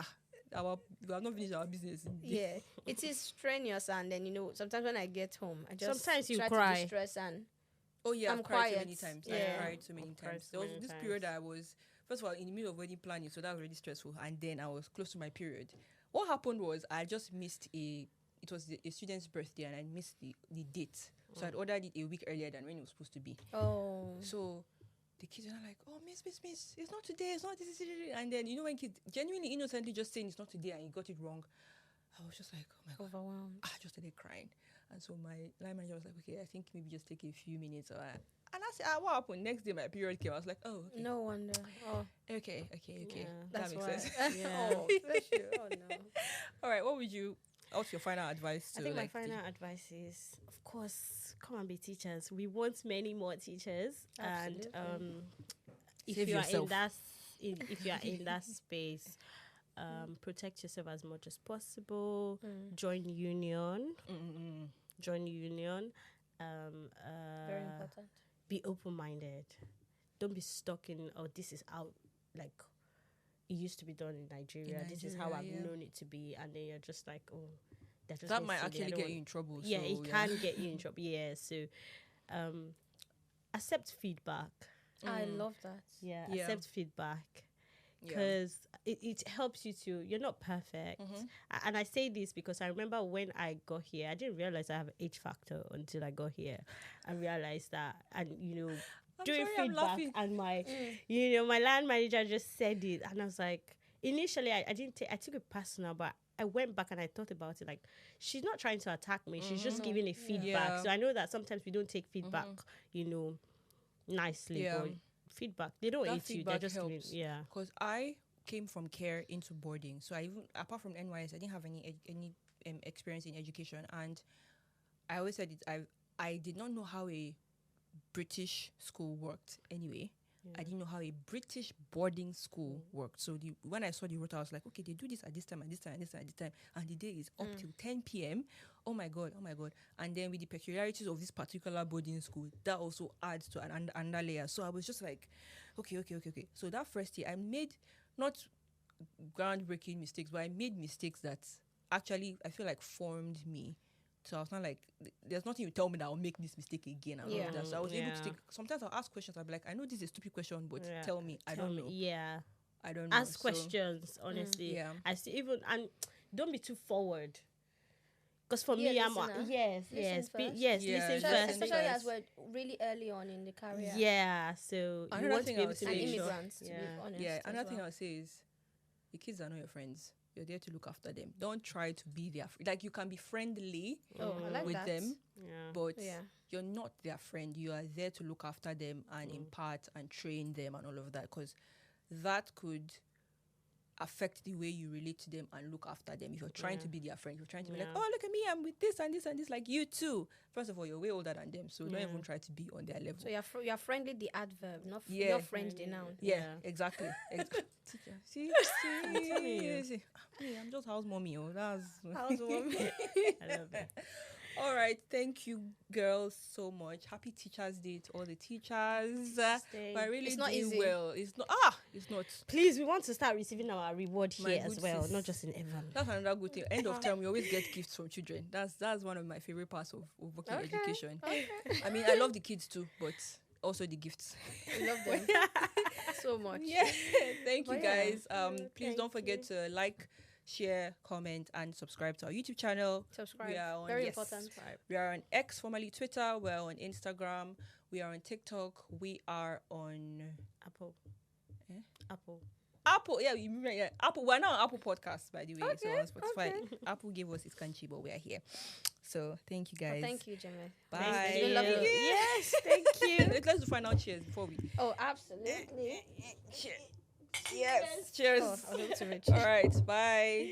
we have not finished our business. yeah, it is strenuous, and then sometimes when I get home, I just Sometimes you try cry. to distress and Oh yeah, I'm I've cried so many quiet. times. Yeah. I've cried so many I've cried times. so There was many this times. period I was first of all in the middle of wedding planning, so that was really stressful. And then I was close to my period. What happened was I just missed it was a student's birthday and I missed the date. So I'd ordered it a week earlier than when it was supposed to be. oh, So the kids are like, oh, miss, it's not today, it's not this, and then, when kids genuinely innocently just saying it's not today and you got it wrong, I was just like, oh my God. Overwhelmed. I just started crying. And so my line manager was like, okay, I think maybe just take a few minutes. And I said, what happened? Next day my period came. I was like, oh, okay. No wonder. Oh, Okay. yeah, That that's makes why. sense. Yeah. Oh, bless you. Oh, no. All right, what's your final advice to I think my final advice is, of course, come and be teachers. We want many more teachers. Absolutely. And if Save you are yourself. if you are in that space, protect yourself as much as possible. Join union. Join union. Very important. Be open-minded. Don't be stuck in, oh, this is out, like it used to be done in Nigeria. This is how I've known it to be, and then you're just like, oh, that might actually get you in trouble. Yeah, so, it can get you in trouble. Yeah, so accept feedback. I love that. Yeah, Yeah. accept feedback Yeah. because it helps you to. You're not perfect, and I say this because I remember when I got here, I didn't realize I have H factor until I got here. I realized that, and doing sorry, I'm feedback, laughing. and my my land manager just said it, and I was like, initially I didn't I took it personal, but I went back and I thought about it, like, she's not trying to attack me, she's just giving a feedback. Yeah. So I know that sometimes we don't take feedback nicely, Yeah. but feedback, they don't That hate you, they're feedback just giving, helps. yeah. Because I came from care into boarding, so I even, apart from NYS, I didn't have any experience in education, and I always said it. I did not know how a British school worked anyway. I didn't know how a British boarding school worked. So when I saw the rota, I was like, okay, they do this at this time, and this time, and this time, and this time, and the day is up till 10 p.m. Oh my God. And then with the peculiarities of this particular boarding school, that also adds to another layer. So I was just like, okay. So that first year, I made not groundbreaking mistakes, but I made mistakes that actually, I feel like, formed me. So I was not like, there's nothing you tell me that I'll make this mistake again and all of that. So I was able to take, sometimes I'll ask questions, I'll be like, I know this is a stupid question, but tell me, I don't know. Yeah. I don't know. Ask questions, honestly. Yeah. I see, even, and don't be too forward. Because for me, I'm listen yes, first. listen first. Especially as we're really early on in the career. Yeah, so Another you want to thing be I able would to say And make sure. immigrants, to be honest. Yeah, as another thing well. I'll say is, the kids are not your friends. You're there to look after them. Don't try to be their like, you can be friendly Oh, I like with that. them, Yeah. but Yeah. you're not their friend. You are there to look after them and impart and train them and all of that, because that could affect the way you relate to them and look after them. If you're trying to be their friend, you're trying to be like, oh, look at me, I'm with this and this and this, like you too. First of all, you're way older than them, so don't even try to be on their level. So you're friendly, the adverb, not Yeah. not friend, the noun. Yeah, exactly. Teacher, see, telling you. see. Me, I'm just house mommy. Oh, that's I love it. all right. Thank you, girls, so much. Happy Teachers' Day to all the teachers. Day. But I really It's not doing easy. well. It's not. It's not. Please, we want to start receiving our reward My here as good well, sis. not just in Evan. That's another good thing. End of term, we always get gifts from children. That's one of my favorite parts of working in education. I mean, I love the kids too, but also the gifts. We love them so much. Yeah. Thank you, But yeah. guys. Please don't forget to like, share, comment, and subscribe to our YouTube channel. Subscribe. We are on, Very yes. important. We are on X, formerly Twitter. We're on Instagram. We are on TikTok. We are on Apple. Eh? Apple. Yeah, yeah. Apple. We're now on Apple Podcasts, by the way. So Okay, on Spotify. okay. Apple gave us its country, but we are here. So thank you, guys. Oh, thank you, Jemma. Bye. It's Thank been you. lovely. Yes, thank you. Let's do final cheers before we. Oh, absolutely. Cheers. Yes. Cheers. Oh, I was able to reach. All right. Bye.